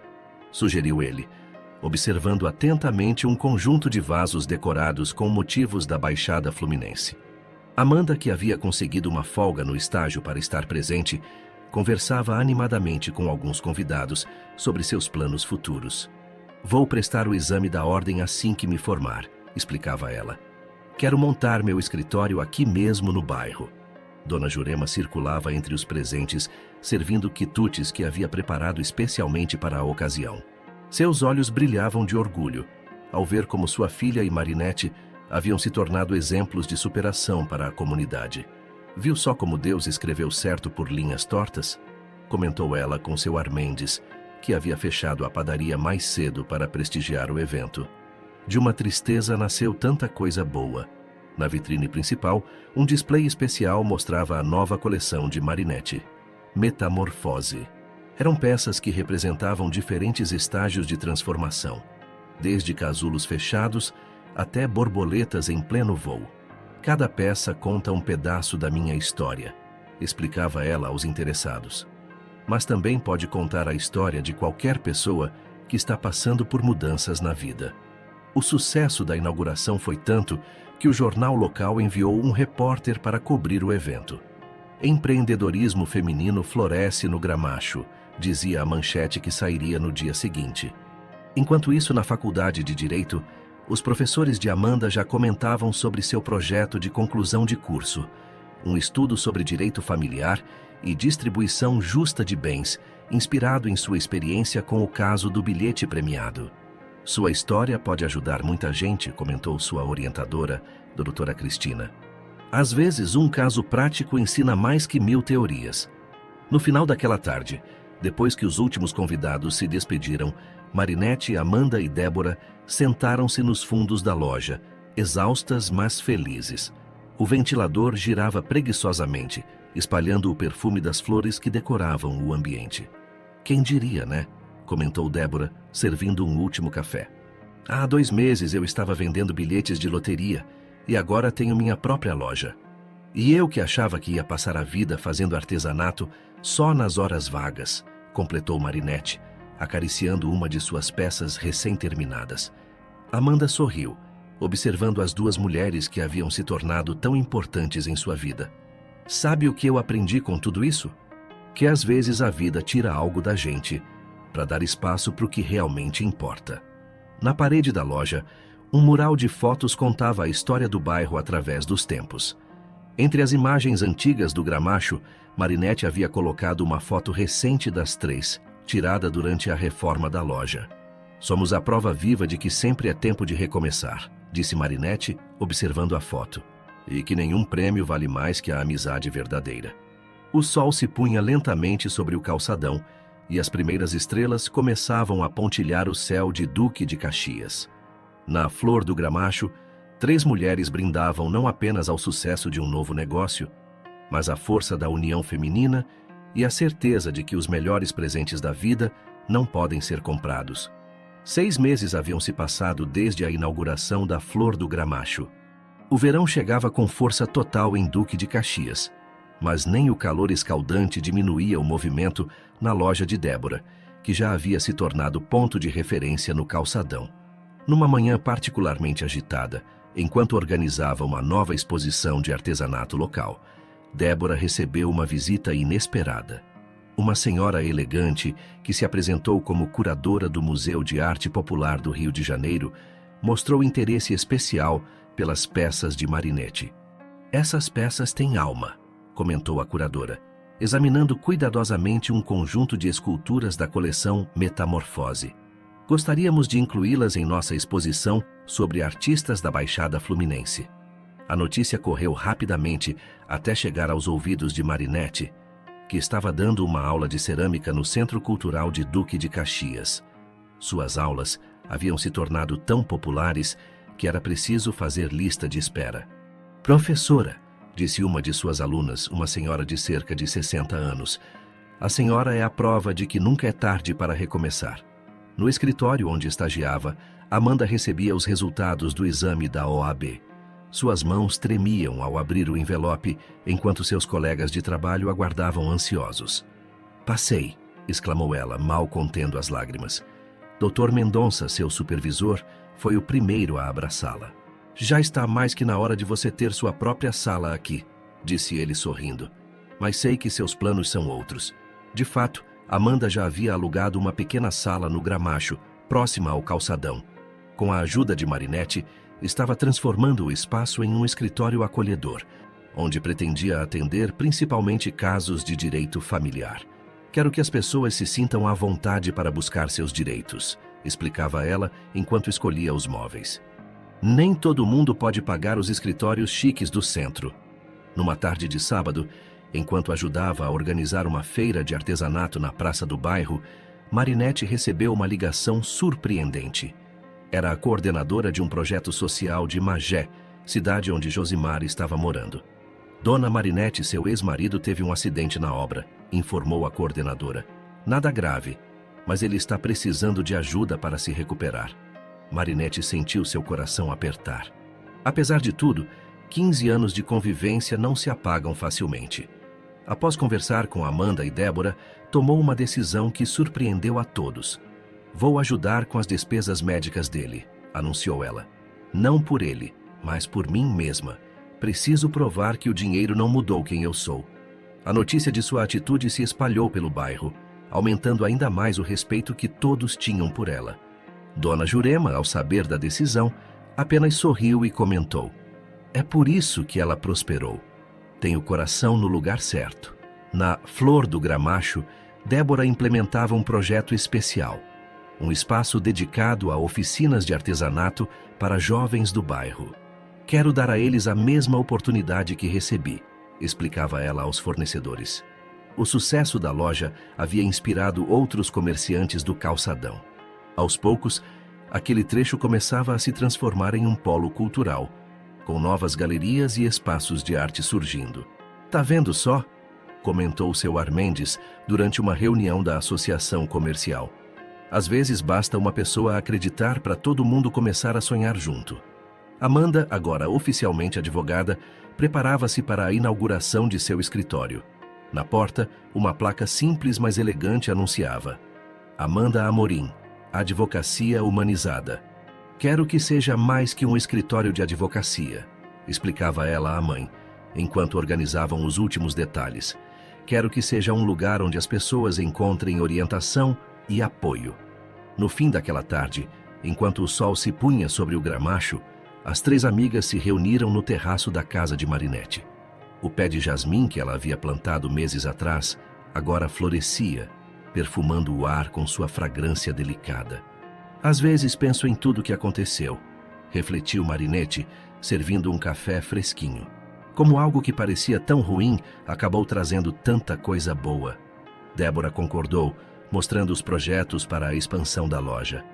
sugeriu ele, observando atentamente um conjunto de vasos decorados com motivos da Baixada Fluminense. Amanda, que havia conseguido uma folga no estágio para estar presente, conversava animadamente com alguns convidados sobre seus planos futuros. "Vou prestar o exame da ordem assim que me formar", explicava ela. "Quero montar meu escritório aqui mesmo no bairro." Dona Jurema circulava entre os presentes, servindo quitutes que havia preparado especialmente para a ocasião. Seus olhos brilhavam de orgulho, ao ver como sua filha e Marinette haviam se tornado exemplos de superação para a comunidade. "Viu só como Deus escreveu certo por linhas tortas?", comentou ela com seu Armendes, que havia fechado a padaria mais cedo para prestigiar o evento. De uma tristeza nasceu tanta coisa boa. Na vitrine principal, um display especial mostrava a nova coleção de Marinette, Metamorfose. Eram peças que representavam diferentes estágios de transformação, desde casulos fechados até borboletas em pleno voo. "Cada peça conta um pedaço da minha história", explicava ela aos interessados. "Mas também pode contar a história de qualquer pessoa que está passando por mudanças na vida." O sucesso da inauguração foi tanto que o jornal local enviou um repórter para cobrir o evento. "Empreendedorismo feminino floresce no Gramacho", dizia a manchete que sairia no dia seguinte. Enquanto isso, na Faculdade de Direito, os professores de Amanda já comentavam sobre seu projeto de conclusão de curso, um estudo sobre direito familiar e distribuição justa de bens, inspirado em sua experiência com o caso do bilhete premiado. "Sua história pode ajudar muita gente", comentou sua orientadora, doutora Cristina. "Às vezes, um caso prático ensina mais que 1000 teorias." No final daquela tarde, depois que os últimos convidados se despediram, Marinette, Amanda e Débora sentaram-se nos fundos da loja, exaustas mas felizes. O ventilador girava preguiçosamente, espalhando o perfume das flores que decoravam o ambiente. "Quem diria, né?", comentou Débora, servindo um último café. "Há 2 meses eu estava vendendo bilhetes de loteria e agora tenho minha própria loja. E eu que achava que ia passar a vida fazendo artesanato só nas horas vagas", completou Marinette, acariciando uma de suas peças recém-terminadas. Amanda sorriu, observando as 2 mulheres que haviam se tornado tão importantes em sua vida. "Sabe o que eu aprendi com tudo isso? Que às vezes a vida tira algo da gente para dar espaço para o que realmente importa." Na parede da loja, um mural de fotos contava a história do bairro através dos tempos. Entre as imagens antigas do Gramacho, Marinette havia colocado uma foto recente das 3, tirada durante a reforma da loja. "Somos a prova viva de que sempre é tempo de recomeçar", disse Marinette, observando a foto. "E que nenhum prêmio vale mais que a amizade verdadeira." O sol se punha lentamente sobre o calçadão e as primeiras estrelas começavam a pontilhar o céu de Duque de Caxias. Na Flor do Gramacho, 3 mulheres brindavam não apenas ao sucesso de um novo negócio, mas à força da união feminina e à certeza de que os melhores presentes da vida não podem ser comprados. 6 meses haviam se passado desde a inauguração da Flor do Gramacho. O verão chegava com força total em Duque de Caxias, mas nem o calor escaldante diminuía o movimento na loja de Débora, que já havia se tornado ponto de referência no calçadão. Numa manhã particularmente agitada, enquanto organizava uma nova exposição de artesanato local, Débora recebeu uma visita inesperada. Uma senhora elegante, que se apresentou como curadora do Museu de Arte Popular do Rio de Janeiro, mostrou interesse especial pelas peças de Marinetti. "Essas peças têm alma", comentou a curadora, examinando cuidadosamente um conjunto de esculturas da coleção Metamorfose. "Gostaríamos de incluí-las em nossa exposição sobre artistas da Baixada Fluminense." A notícia correu rapidamente até chegar aos ouvidos de Marinetti, que estava dando uma aula de cerâmica no Centro Cultural de Duque de Caxias. Suas aulas haviam se tornado tão populares que era preciso fazer lista de espera. "Professora", disse uma de suas alunas, uma senhora de cerca de 60 anos, "a senhora é a prova de que nunca é tarde para recomeçar." No escritório onde estagiava, Amanda recebia os resultados do exame da OAB. Suas mãos tremiam ao abrir o envelope, enquanto seus colegas de trabalho aguardavam ansiosos. "Passei", exclamou ela, mal contendo as lágrimas. Dr. Mendonça, seu supervisor, foi o primeiro a abraçá-la. "Já está mais que na hora de você ter sua própria sala aqui", disse ele sorrindo. "Mas sei que seus planos são outros." De fato, Amanda já havia alugado uma pequena sala no Gramacho, próxima ao calçadão. Com a ajuda de Marinetti, estava transformando o espaço em um escritório acolhedor, onde pretendia atender principalmente casos de direito familiar. "Quero que as pessoas se sintam à vontade para buscar seus direitos", explicava ela enquanto escolhia os móveis. "Nem todo mundo pode pagar os escritórios chiques do centro." Numa tarde de sábado, enquanto ajudava a organizar uma feira de artesanato na praça do bairro, Marinetti recebeu uma ligação surpreendente. Era a coordenadora de um projeto social de Magé, cidade onde Josimar estava morando. "Dona Marinetti, seu ex-marido, teve um acidente na obra", informou a coordenadora. "Nada grave, mas ele está precisando de ajuda para se recuperar." Marinetti sentiu seu coração apertar. Apesar de tudo, 15 anos de convivência não se apagam facilmente. Após conversar com Amanda e Débora, tomou uma decisão que surpreendeu a todos. "Vou ajudar com as despesas médicas dele", anunciou ela. "Não por ele, mas por mim mesma. Preciso provar que o dinheiro não mudou quem eu sou." A notícia de sua atitude se espalhou pelo bairro, aumentando ainda mais o respeito que todos tinham por ela. Dona Jurema, ao saber da decisão, apenas sorriu e comentou: "É por isso que ela prosperou. Tem o coração no lugar certo." Na Flor do Gramacho, Débora implementava um projeto especial. Um espaço dedicado a oficinas de artesanato para jovens do bairro. "Quero dar a eles a mesma oportunidade que recebi", explicava ela aos fornecedores. O sucesso da loja havia inspirado outros comerciantes do calçadão. Aos poucos, aquele trecho começava a se transformar em um polo cultural, com novas galerias e espaços de arte surgindo. "Tá vendo só?", comentou seu Armendes durante uma reunião da associação comercial. "Às vezes basta uma pessoa acreditar para todo mundo começar a sonhar junto." Amanda, agora oficialmente advogada, preparava-se para a inauguração de seu escritório. Na porta, uma placa simples mas elegante anunciava: "Amanda Amorim, Advocacia Humanizada." "Quero que seja mais que um escritório de advocacia", explicava ela à mãe, enquanto organizavam os últimos detalhes. "Quero que seja um lugar onde as pessoas encontrem orientação e apoio." No fim daquela tarde, enquanto o sol se punha sobre o Gramacho, as 3 amigas se reuniram no terraço da casa de Marinetti. O pé de jasmim que ela havia plantado meses atrás agora florescia, perfumando o ar com sua fragrância delicada. "Às vezes penso em tudo o que aconteceu", refletiu Marinetti, servindo um café fresquinho. "Como algo que parecia tão ruim acabou trazendo tanta coisa boa." Débora concordou, mostrando os projetos para a expansão da loja.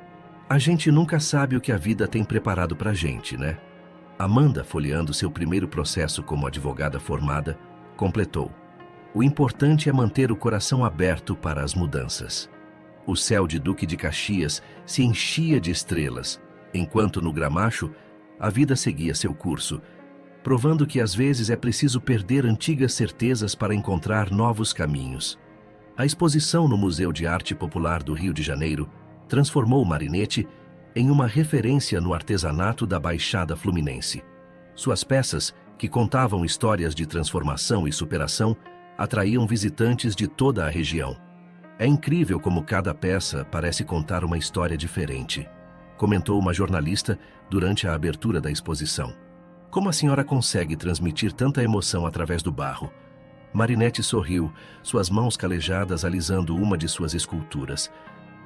"A gente nunca sabe o que a vida tem preparado pra gente, né?" Amanda, folheando seu primeiro processo como advogada formada, completou: "O importante é manter o coração aberto para as mudanças." O céu de Duque de Caxias se enchia de estrelas, enquanto no Gramacho a vida seguia seu curso, provando que às vezes é preciso perder antigas certezas para encontrar novos caminhos. A exposição no Museu de Arte Popular do Rio de Janeiro transformou Marinetti em uma referência no artesanato da Baixada Fluminense. Suas peças, que contavam histórias de transformação e superação, atraíam visitantes de toda a região. É incrível como cada peça parece contar uma história diferente, comentou uma jornalista durante a abertura da exposição. Como a senhora consegue transmitir tanta emoção através do barro? Marinette sorriu, suas mãos calejadas alisando uma de suas esculturas.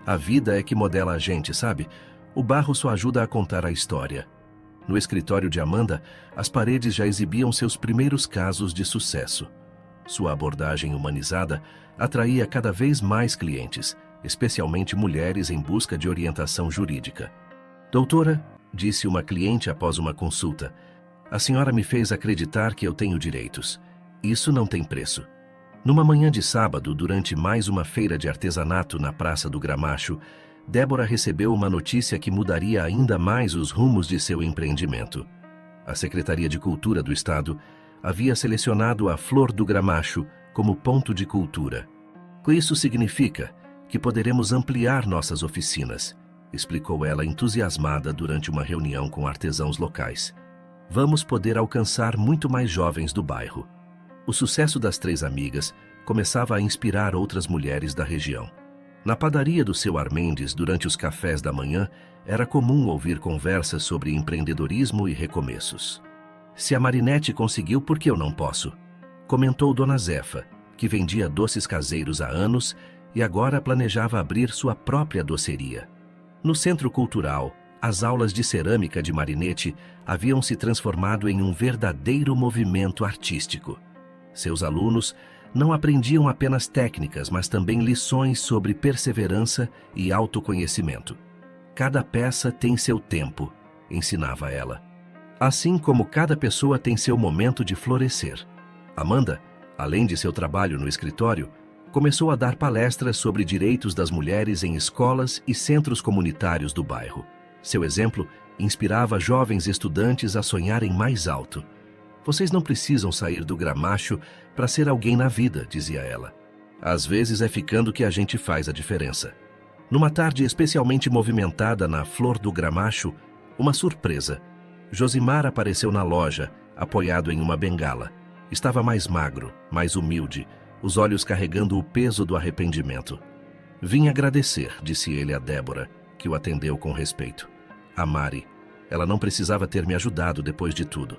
A vida é que modela a gente, sabe? O barro só ajuda a contar a história. No escritório de Amanda, as paredes já exibiam seus primeiros casos de sucesso. Sua abordagem humanizada atraía cada vez mais clientes, especialmente mulheres em busca de orientação jurídica. Doutora, disse uma cliente após uma consulta, a senhora me fez acreditar que eu tenho direitos. Isso não tem preço. Numa manhã de sábado, durante mais uma feira de artesanato na Praça do Gramacho, Débora recebeu uma notícia que mudaria ainda mais os rumos de seu empreendimento. A Secretaria de Cultura do Estado havia selecionado a Flor do Gramacho como ponto de cultura. Isso significa que poderemos ampliar nossas oficinas, explicou ela entusiasmada durante uma reunião com artesãos locais. Vamos poder alcançar muito mais jovens do bairro. O sucesso das três amigas começava a inspirar outras mulheres da região. Na padaria do seu Armendes, durante os cafés da manhã, era comum ouvir conversas sobre empreendedorismo e recomeços. Se a Marinette conseguiu, por que eu não posso? Comentou Dona Zefa, que vendia doces caseiros há anos e agora planejava abrir sua própria doceria. No Centro Cultural, as aulas de cerâmica de Marinette haviam se transformado em um verdadeiro movimento artístico. Seus alunos não aprendiam apenas técnicas, mas também lições sobre perseverança e autoconhecimento. Cada peça tem seu tempo, ensinava ela. Assim como cada pessoa tem seu momento de florescer. Amanda, além de seu trabalho no escritório, começou a dar palestras sobre direitos das mulheres em escolas e centros comunitários do bairro. Seu exemplo inspirava jovens estudantes a sonharem mais alto. Vocês não precisam sair do Gramacho para ser alguém na vida, dizia ela. Às vezes é ficando que a gente faz a diferença. Numa tarde especialmente movimentada na Flor do Gramacho, uma surpresa. Josimar apareceu na loja, apoiado em uma bengala. Estava mais magro, mais humilde, os olhos carregando o peso do arrependimento. Vim agradecer, disse ele a Débora, que o atendeu com respeito. A Mari, ela não precisava ter me ajudado depois de tudo.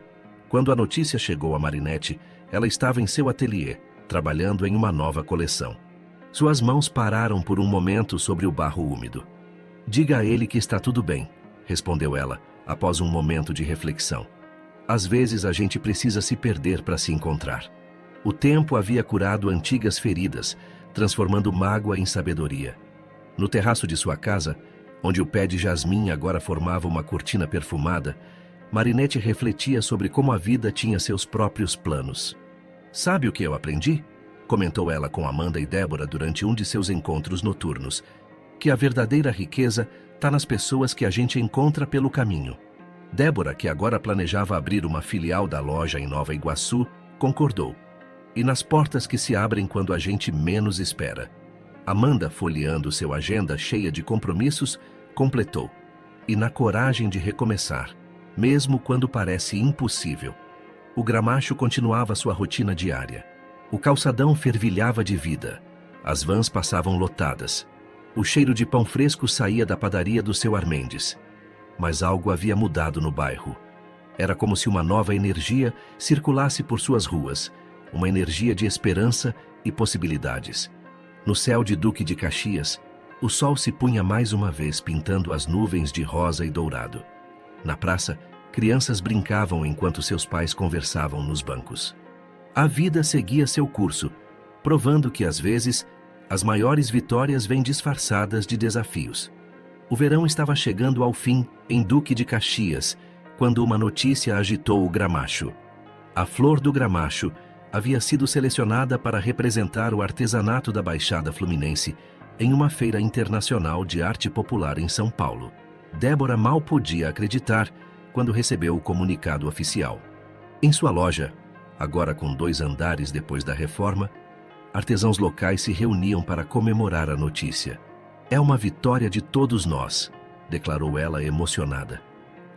Quando a notícia chegou a Marinette, ela estava em seu ateliê, trabalhando em uma nova coleção. Suas mãos pararam por um momento sobre o barro úmido. Diga a ele que está tudo bem, respondeu ela, após um momento de reflexão. Às vezes a gente precisa se perder para se encontrar. O tempo havia curado antigas feridas, transformando mágoa em sabedoria. No terraço de sua casa, onde o pé de jasmim agora formava uma cortina perfumada, Marinette refletia sobre como a vida tinha seus próprios planos. Sabe o que eu aprendi? Comentou ela com Amanda e Débora durante um de seus encontros noturnos. Que a verdadeira riqueza está nas pessoas que a gente encontra pelo caminho. Débora, que agora planejava abrir uma filial da loja em Nova Iguaçu, concordou. E nas portas que se abrem quando a gente menos espera. Amanda, folheando sua agenda cheia de compromissos, completou. E na coragem de recomeçar, mesmo quando parece impossível. O Gramacho continuava sua rotina diária. O calçadão fervilhava de vida. As vans passavam lotadas. O cheiro de pão fresco saía da padaria do seu Armendes. Mas algo havia mudado no bairro. Era como se uma nova energia circulasse por suas ruas, uma energia de esperança e possibilidades. No céu de Duque de Caxias, o sol se punha mais uma vez pintando as nuvens de rosa e dourado. Na praça, crianças brincavam enquanto seus pais conversavam nos bancos. A vida seguia seu curso, provando que às vezes as maiores vitórias vêm disfarçadas de desafios. O verão estava chegando ao fim em Duque de Caxias, quando uma notícia agitou o Gramacho. A Flor do Gramacho havia sido selecionada para representar o artesanato da Baixada Fluminense em uma feira internacional de arte popular em São Paulo. Débora mal podia acreditar quando recebeu o comunicado oficial. Em sua loja, agora com 2 andares depois da reforma, artesãos locais se reuniam para comemorar a notícia. É uma vitória de todos nós, declarou ela emocionada.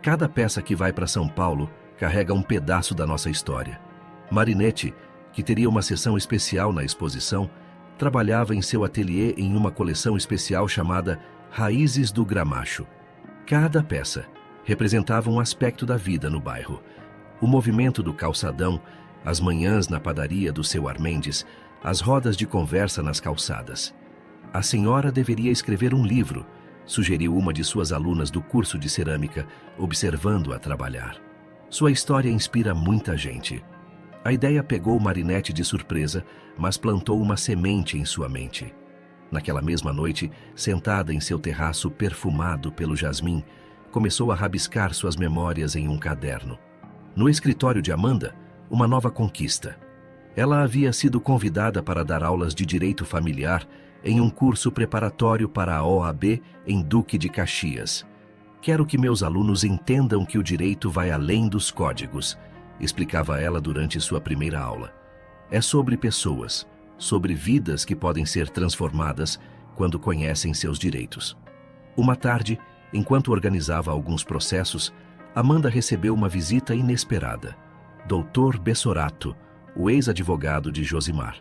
Cada peça que vai para São Paulo carrega um pedaço da nossa história. Marinette, que teria uma sessão especial na exposição, trabalhava em seu ateliê em uma coleção especial chamada Raízes do Gramacho. Cada peça representava um aspecto da vida no bairro. O movimento do calçadão, as manhãs na padaria do seu Armendes, as rodas de conversa nas calçadas. A senhora deveria escrever um livro, sugeriu uma de suas alunas do curso de cerâmica, observando-a trabalhar. Sua história inspira muita gente. A ideia pegou Marinette de surpresa, mas plantou uma semente em sua mente. Naquela mesma noite, sentada em seu terraço perfumado pelo jasmim, começou a rabiscar suas memórias em um caderno. No escritório de Amanda, uma nova conquista. Ela havia sido convidada para dar aulas de direito familiar em um curso preparatório para a OAB em Duque de Caxias. Quero que meus alunos entendam que o direito vai além dos códigos, explicava ela durante sua primeira aula. É sobre pessoas, sobre vidas que podem ser transformadas quando conhecem seus direitos. Uma tarde, enquanto organizava alguns processos, Amanda recebeu uma visita inesperada. Dr. Bessorato, o ex-advogado de Josimar.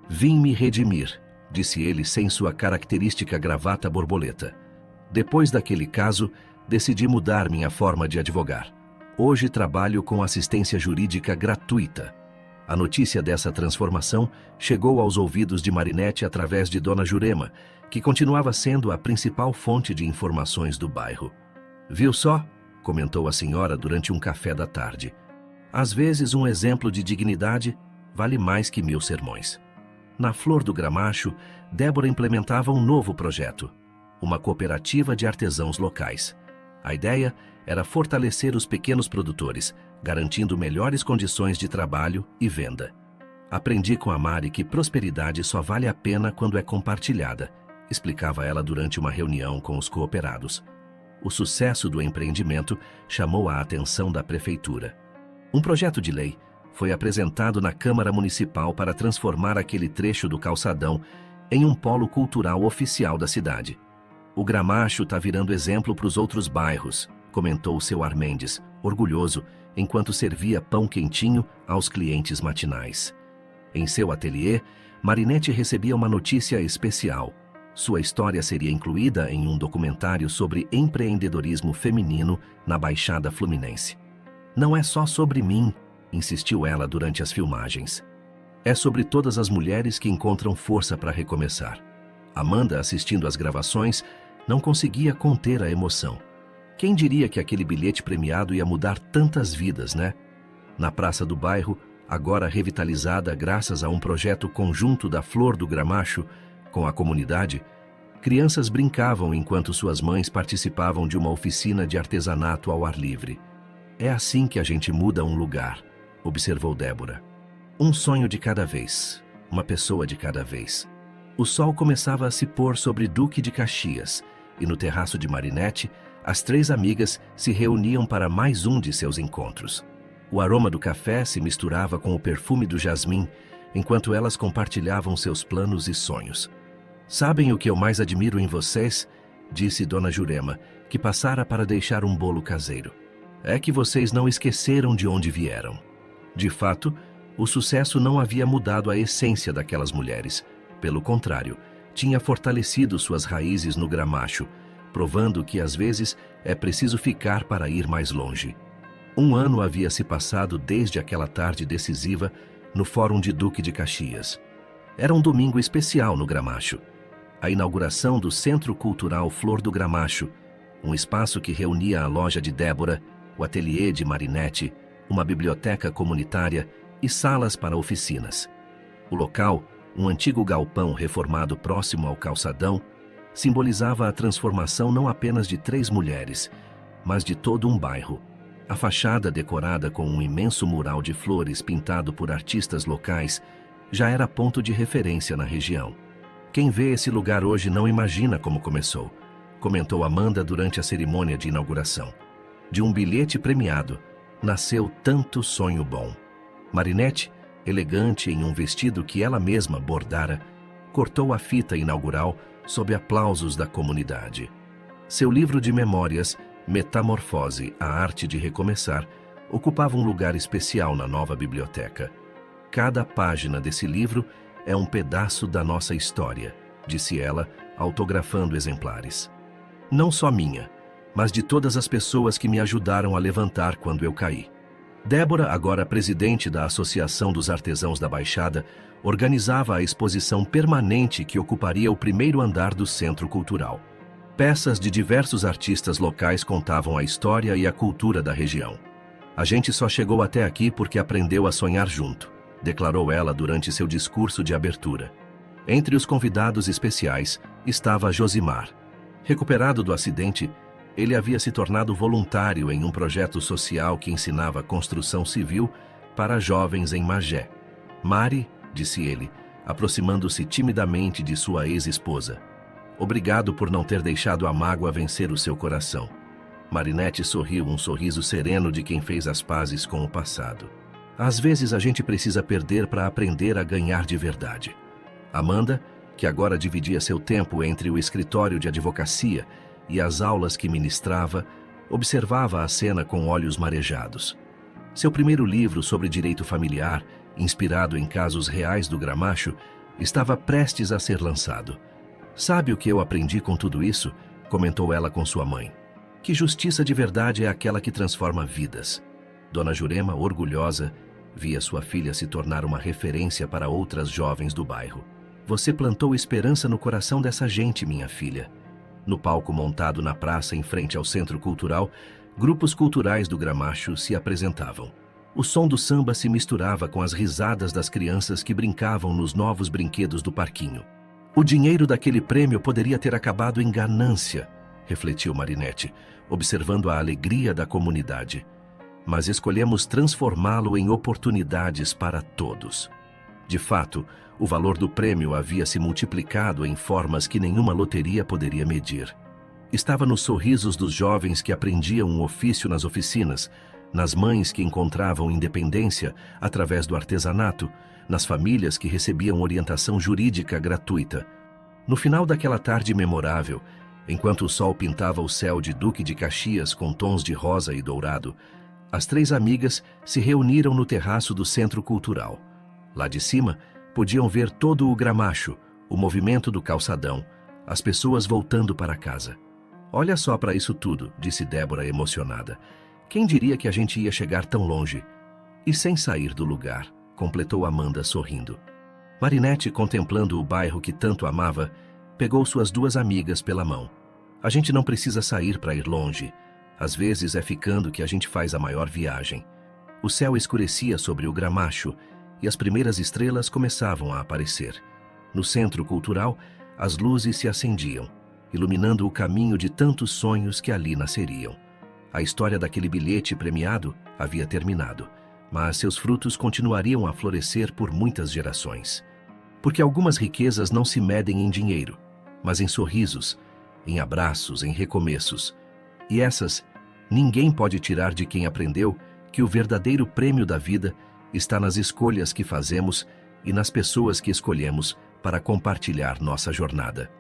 Vim me redimir, disse ele sem sua característica gravata borboleta. Depois daquele caso, decidi mudar minha forma de advogar. Hoje trabalho com assistência jurídica gratuita. A notícia dessa transformação chegou aos ouvidos de Marinette através de Dona Jurema, que continuava sendo a principal fonte de informações do bairro. Viu só? Comentou a senhora durante um café da tarde. Às vezes um exemplo de dignidade vale mais que 1000 sermões. Na Flor do Gramacho, Débora implementava um novo projeto, uma cooperativa de artesãos locais. A ideia era fortalecer os pequenos produtores, garantindo melhores condições de trabalho e venda. Aprendi com a Mari que prosperidade só vale a pena quando é compartilhada, explicava ela durante uma reunião com os cooperados. O sucesso do empreendimento chamou a atenção da prefeitura. Um projeto de lei foi apresentado na Câmara Municipal para transformar aquele trecho do calçadão em um polo cultural oficial da cidade. O Gramacho está virando exemplo para os outros bairros, comentou o seu Armendes, orgulhoso, enquanto servia pão quentinho aos clientes matinais. Em seu ateliê, Marinette recebia uma notícia especial. Sua história seria incluída em um documentário sobre empreendedorismo feminino na Baixada Fluminense. Não é só sobre mim, insistiu ela durante as filmagens. É sobre todas as mulheres que encontram força para recomeçar. Amanda, assistindo às gravações, não conseguia conter a emoção. Quem diria que aquele bilhete premiado ia mudar tantas vidas, né? Na praça do bairro, agora revitalizada graças a um projeto conjunto da Flor do Gramacho com a comunidade, crianças brincavam enquanto suas mães participavam de uma oficina de artesanato ao ar livre. É assim que a gente muda um lugar, observou Débora. Um sonho de cada vez, uma pessoa de cada vez. O sol começava a se pôr sobre Duque de Caxias, e no terraço de Marinette, as 3 amigas se reuniam para mais um de seus encontros. O aroma do café se misturava com o perfume do jasmim, enquanto elas compartilhavam seus planos e sonhos. Sabem o que eu mais admiro em vocês? Disse Dona Jurema, que passara para deixar um bolo caseiro. É que vocês não esqueceram de onde vieram. De fato, o sucesso não havia mudado a essência daquelas mulheres. Pelo contrário, tinha fortalecido suas raízes no Gramacho, provando que às vezes é preciso ficar para ir mais longe. 1 ano havia se passado desde aquela tarde decisiva no Fórum de Duque de Caxias. Era um domingo especial no Gramacho. A inauguração do Centro Cultural Flor do Gramacho, um espaço que reunia a loja de Débora, o ateliê de Marinette, uma biblioteca comunitária e salas para oficinas. O local, um antigo galpão reformado próximo ao calçadão, simbolizava a transformação não apenas de 3 mulheres, mas de todo um bairro. A fachada, decorada com um imenso mural de flores pintado por artistas locais, já era ponto de referência na região. Quem vê esse lugar hoje não imagina como começou, comentou Amanda durante a cerimônia de inauguração. De um bilhete premiado, nasceu tanto sonho bom. Marinette, elegante em um vestido que ela mesma bordara, cortou a fita inaugural sob aplausos da comunidade. Seu livro de memórias, Metamorfose, a arte de recomeçar, ocupava um lugar especial na nova biblioteca. Cada página desse livro é um pedaço da nossa história, disse ela, autografando exemplares. Não só minha, mas de todas as pessoas que me ajudaram a levantar quando eu caí. Débora, agora presidente da Associação dos Artesãos da Baixada, organizava a exposição permanente que ocuparia o primeiro andar do Centro Cultural. Peças de diversos artistas locais contavam a história e a cultura da região. A gente só chegou até aqui porque aprendeu a sonhar junto, declarou ela durante seu discurso de abertura. Entre os convidados especiais estava Josimar. Recuperado do acidente, ele havia se tornado voluntário em um projeto social que ensinava construção civil para jovens em Magé. Mari, disse ele, aproximando-se timidamente de sua ex-esposa. Obrigado por não ter deixado a mágoa vencer o seu coração. Marinette sorriu um sorriso sereno de quem fez as pazes com o passado. Às vezes a gente precisa perder para aprender a ganhar de verdade. Amanda, que agora dividia seu tempo entre o escritório de advocacia e as aulas que ministrava, observava a cena com olhos marejados. Seu primeiro livro sobre direito familiar, inspirado em casos reais do Gramacho, estava prestes a ser lançado. Sabe o que eu aprendi com tudo isso? Comentou ela com sua mãe. Que justiça de verdade é aquela que transforma vidas. Dona Jurema, orgulhosa, via sua filha se tornar uma referência para outras jovens do bairro. Você plantou esperança no coração dessa gente, minha filha. No palco montado na praça em frente ao Centro Cultural, grupos culturais do Gramacho se apresentavam. O som do samba se misturava com as risadas das crianças que brincavam nos novos brinquedos do parquinho. O dinheiro daquele prêmio poderia ter acabado em ganância, refletiu Marinette, observando a alegria da comunidade. Mas escolhemos transformá-lo em oportunidades para todos. De fato, o valor do prêmio havia se multiplicado em formas que nenhuma loteria poderia medir. Estava nos sorrisos dos jovens que aprendiam um ofício nas oficinas, nas mães que encontravam independência através do artesanato, nas famílias que recebiam orientação jurídica gratuita. No final daquela tarde memorável, enquanto o sol pintava o céu de Duque de Caxias com tons de rosa e dourado, as três amigas se reuniram no terraço do Centro Cultural. Lá de cima, podiam ver todo o Gramacho, o movimento do calçadão, as pessoas voltando para casa. Olha só para isso tudo, disse Débora emocionada. Quem diria que a gente ia chegar tão longe? E sem sair do lugar, completou Amanda sorrindo. Marinette, contemplando o bairro que tanto amava, pegou suas duas amigas pela mão. A gente não precisa sair para ir longe. Às vezes é ficando que a gente faz a maior viagem. O céu escurecia sobre o Gramacho e as primeiras estrelas começavam a aparecer. No Centro Cultural, as luzes se acendiam, iluminando o caminho de tantos sonhos que ali nasceriam. A história daquele bilhete premiado havia terminado, mas seus frutos continuariam a florescer por muitas gerações. Porque algumas riquezas não se medem em dinheiro, mas em sorrisos, em abraços, em recomeços. E essas, ninguém pode tirar de quem aprendeu que o verdadeiro prêmio da vida está nas escolhas que fazemos e nas pessoas que escolhemos para compartilhar nossa jornada.